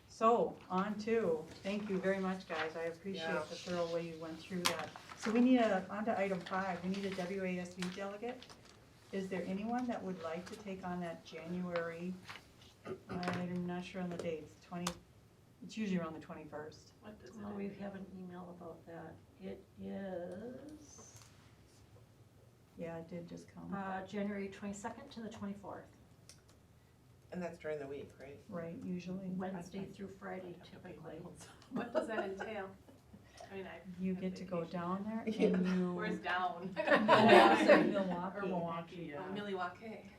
So, on to, thank you very much, guys. I appreciate Yeah. the thorough way you went through that. So we need on to item 5, we need a WASB delegate. Is there anyone that would like to take on that January, I'm not sure on the dates, it's usually around the 21st. What does Well, it we entail? have an email about that. It is Yeah, it did just come, January 22nd to the 24th, And that's during the week, right? right, usually. Wednesday through Friday typically. What does that entail? I mean, I. You have get to go vacation. down there and you. Where's down? Milwaukee. Or Milwaukee, yeah. Oh, Milwaukee.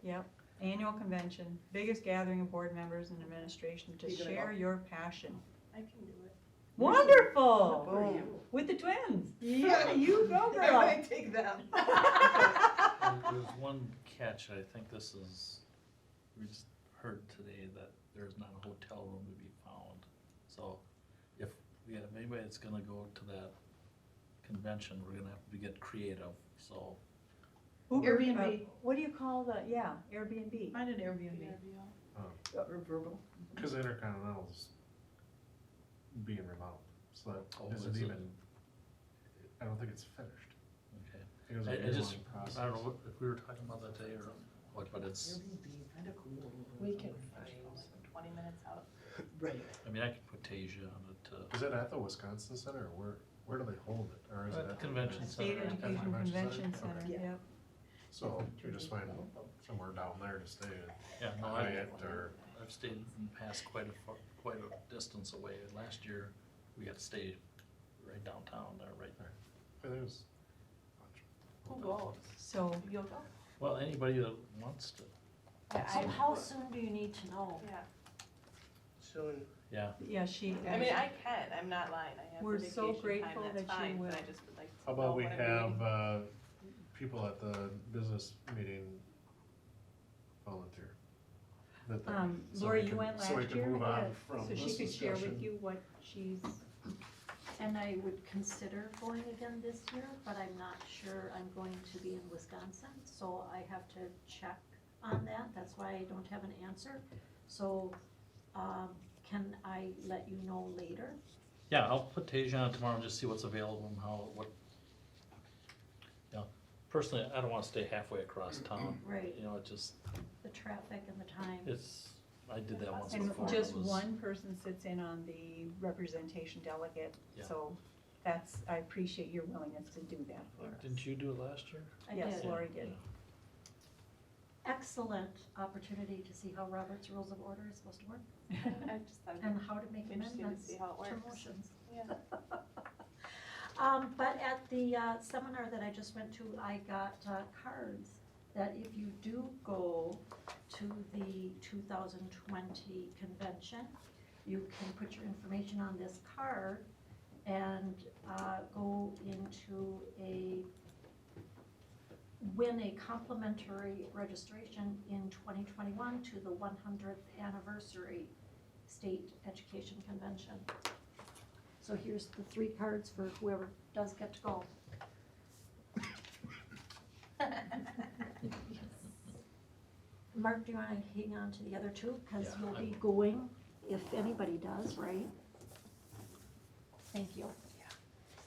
Yep, annual convention, biggest gathering of board members and administration to You gonna share go? your passion. I can do it. Wonderful! Boom. With the twins. Yeah, you go, I girl. might take them. There's one catch, I think this is, we just heard today that there's not a hotel room to be found. So if we have anybody that's gonna go to that convention, we're gonna have to get creative, so. Uber, Airbnb. what do you call Airbnb? Mine an Airbnb. Or verbal. Because Intercontinental's being remodeled, so Oh, that is isn't it? even, I don't think it's finished. Okay. It was a I just, year-long process. I don't know if we were talking about that today or what, but it's, Airbnb, kinda cool. We can Like find. 20 minutes out. Right. I mean, I could put Tasia on it, Is it at the Wisconsin Center, or where do they hold it, or is it At the at convention State center. Education Convention Center, Okay. yep. So you just find somewhere down there to stay in, Yeah, no, Hyatt or, I've stayed in the past quite a distance away. Last year, we got to stay right downtown there, right there. there's a bunch. Who goes? So, You'll go? Well, anybody that wants to, So how soon do you need to know? Yeah. Soon. yeah. yeah, she. I mean, I can, I'm not lying, I have We're the so vacation grateful time, that's that you fine, but will. I just would like to How know about we what I'm reading. have, people at the business meeting volunteer. That they- so Lori, we you can- went So we last can year? move on Yeah. from So she this could share with discussion. you what she's, And I would consider going again this year, but I'm not sure I'm going to be in Wisconsin, so I have to check on that, that's why I don't have an answer. So, can I let you know later? Yeah, I'll put Tasia on tomorrow and just see what's available and how, what. Personally, I don't wanna stay halfway across town, Right, you know, it just, the traffic and the time. it's, I did that once and before. and just it was- one person sits in on the representation delegate, Yeah. so that's, I appreciate your willingness to do that for us. Didn't you do it last year? I Yes, did. Lori did. Yeah. Excellent opportunity to see how Robert's Rules of Order is supposed to work, I just thought it'd and be how to make interesting to amendments see how it to works. motions. Yeah. But at the seminar that I just went to, I got cards that if you do go to the 2020 convention, you can put your information on this card and go into win a complimentary registration in 2021 to the 100th anniversary State Education Convention. So here's the 3 cards for whoever does get to go. Mark, do you wanna hang on to the other 2? Cause Yeah, you'll I be going, if anybody does, right? Thank you.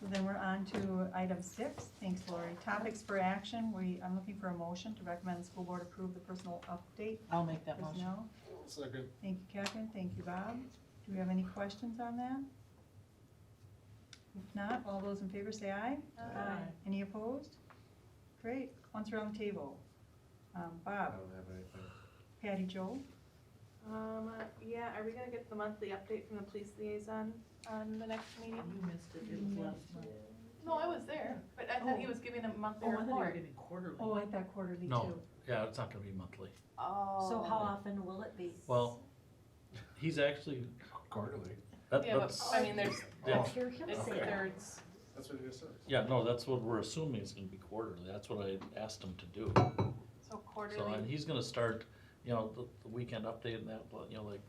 So then we're on to item 6, thanks Lori. Topics for action, I'm looking for a motion to recommend the school board approve the personal update. I'll make that motion. Personnel. Second. Thank you, Catherine, thank you, Bob. Do we have any questions on that? If not, all those in favor say aye. Aye. Any opposed? Great, once we're on the table. I Bob, don't have anything. Patty, Joe, Yeah, are we gonna get the monthly update from the police liaison on the next meeting? You missed it, it was last month. No, I was there, but I thought he was giving a monthly Oh, I thought you were report. giving quarterly. oh, I thought quarterly too. No, yeah, it's not gonna be monthly. Oh. So how often will it be? Well, he's actually, Quarterly. Yeah, but, that's, I mean, there's, yeah, Hear him it's say that. thirds. That's what he just said. yeah, no, that's what we're assuming it's gonna be quarterly, that's what I asked him to do. So So, quarterly. and he's gonna start, you know, the weekend update and that, you know, like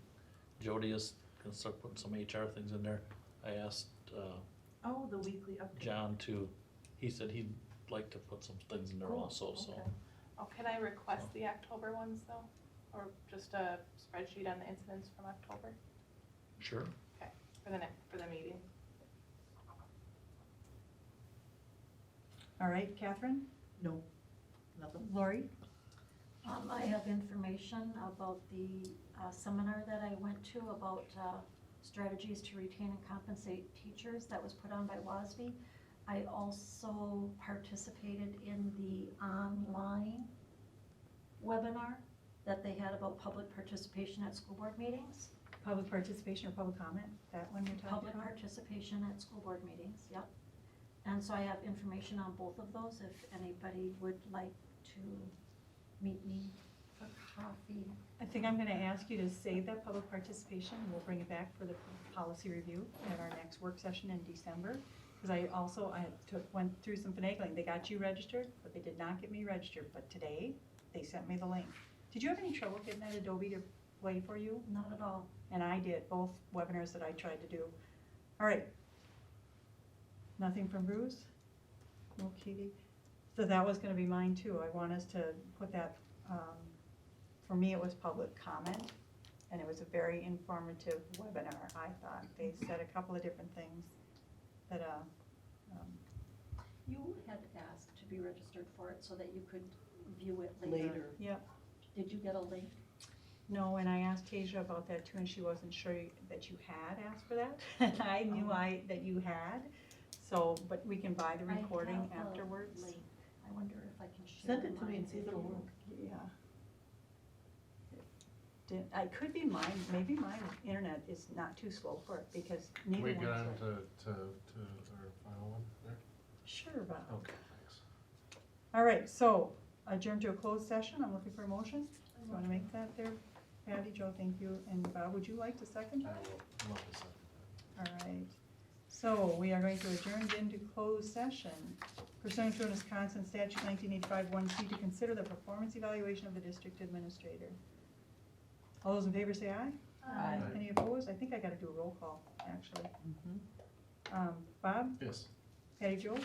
Jody is gonna start putting some HR things in there. I asked, Oh, the weekly update. John to, he said he'd like to put some things in there Cool, also, so. okay. Oh, can I request the October ones though? Or just a spreadsheet on the incidents from October Sure. for the meeting? All right, Catherine, No, nothing. Lori, I have information about the seminar that I went to about strategies to retain and compensate teachers that was put on by WASB. I also participated in the online webinar that they had about public participation at school board meetings. public participation or public comment, that one you're talking Public about? participation at school board meetings, yep. And so I have information on both of those if anybody would like to meet me for coffee. I think I'm gonna ask you to save that public participation, and we'll bring it back for the policy review at our next work session in December. Cause I went through some finagling, they got you registered, but they did not get me registered, but today, they sent me the link. Did you have any trouble getting that Adobe to play for you? Not at all. And I did, both webinars that I tried to do. All right. Nothing from Bruce? No, Katie? So that was gonna be mine too. I want us to put that, for me, it was public comment, and it was a very informative webinar, I thought. They said a couple of different things that, You had asked to be registered for it so that you could view it later. Later. yep. Did you get a link? No, and I asked Tasia about that too, and she wasn't sure that you had asked for that. And I knew that you had, so, but we can buy the recording I have a afterwards. link. I wonder if I can share Send it to me and see if it'll mine. work. Yeah. I could be mine, maybe my internet is not too slow for it, because neither We one's. get on like- to our final one there? Sure, Bob. Okay, thanks. All right, so adjourn to a closed session, I'm looking for a motion. You wanna make that there? Patty, Joe, thank you, and Bob, would you like to second I that? will love to second that. All right, So we are going to adjourn into closed session pursuant to Wisconsin statute 1985-1C to consider the performance evaluation of the district administrator. All those in favor say aye. Aye. Any opposed? I think I gotta do a roll call, actually. Bob? Yes. Patty Jo?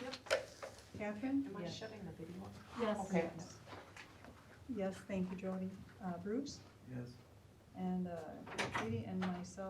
Catherine? Am I Yes. shutting the video off? Yes. Okay. Yes, thank you, Jody. Bruce? Yes. And Katie and myself.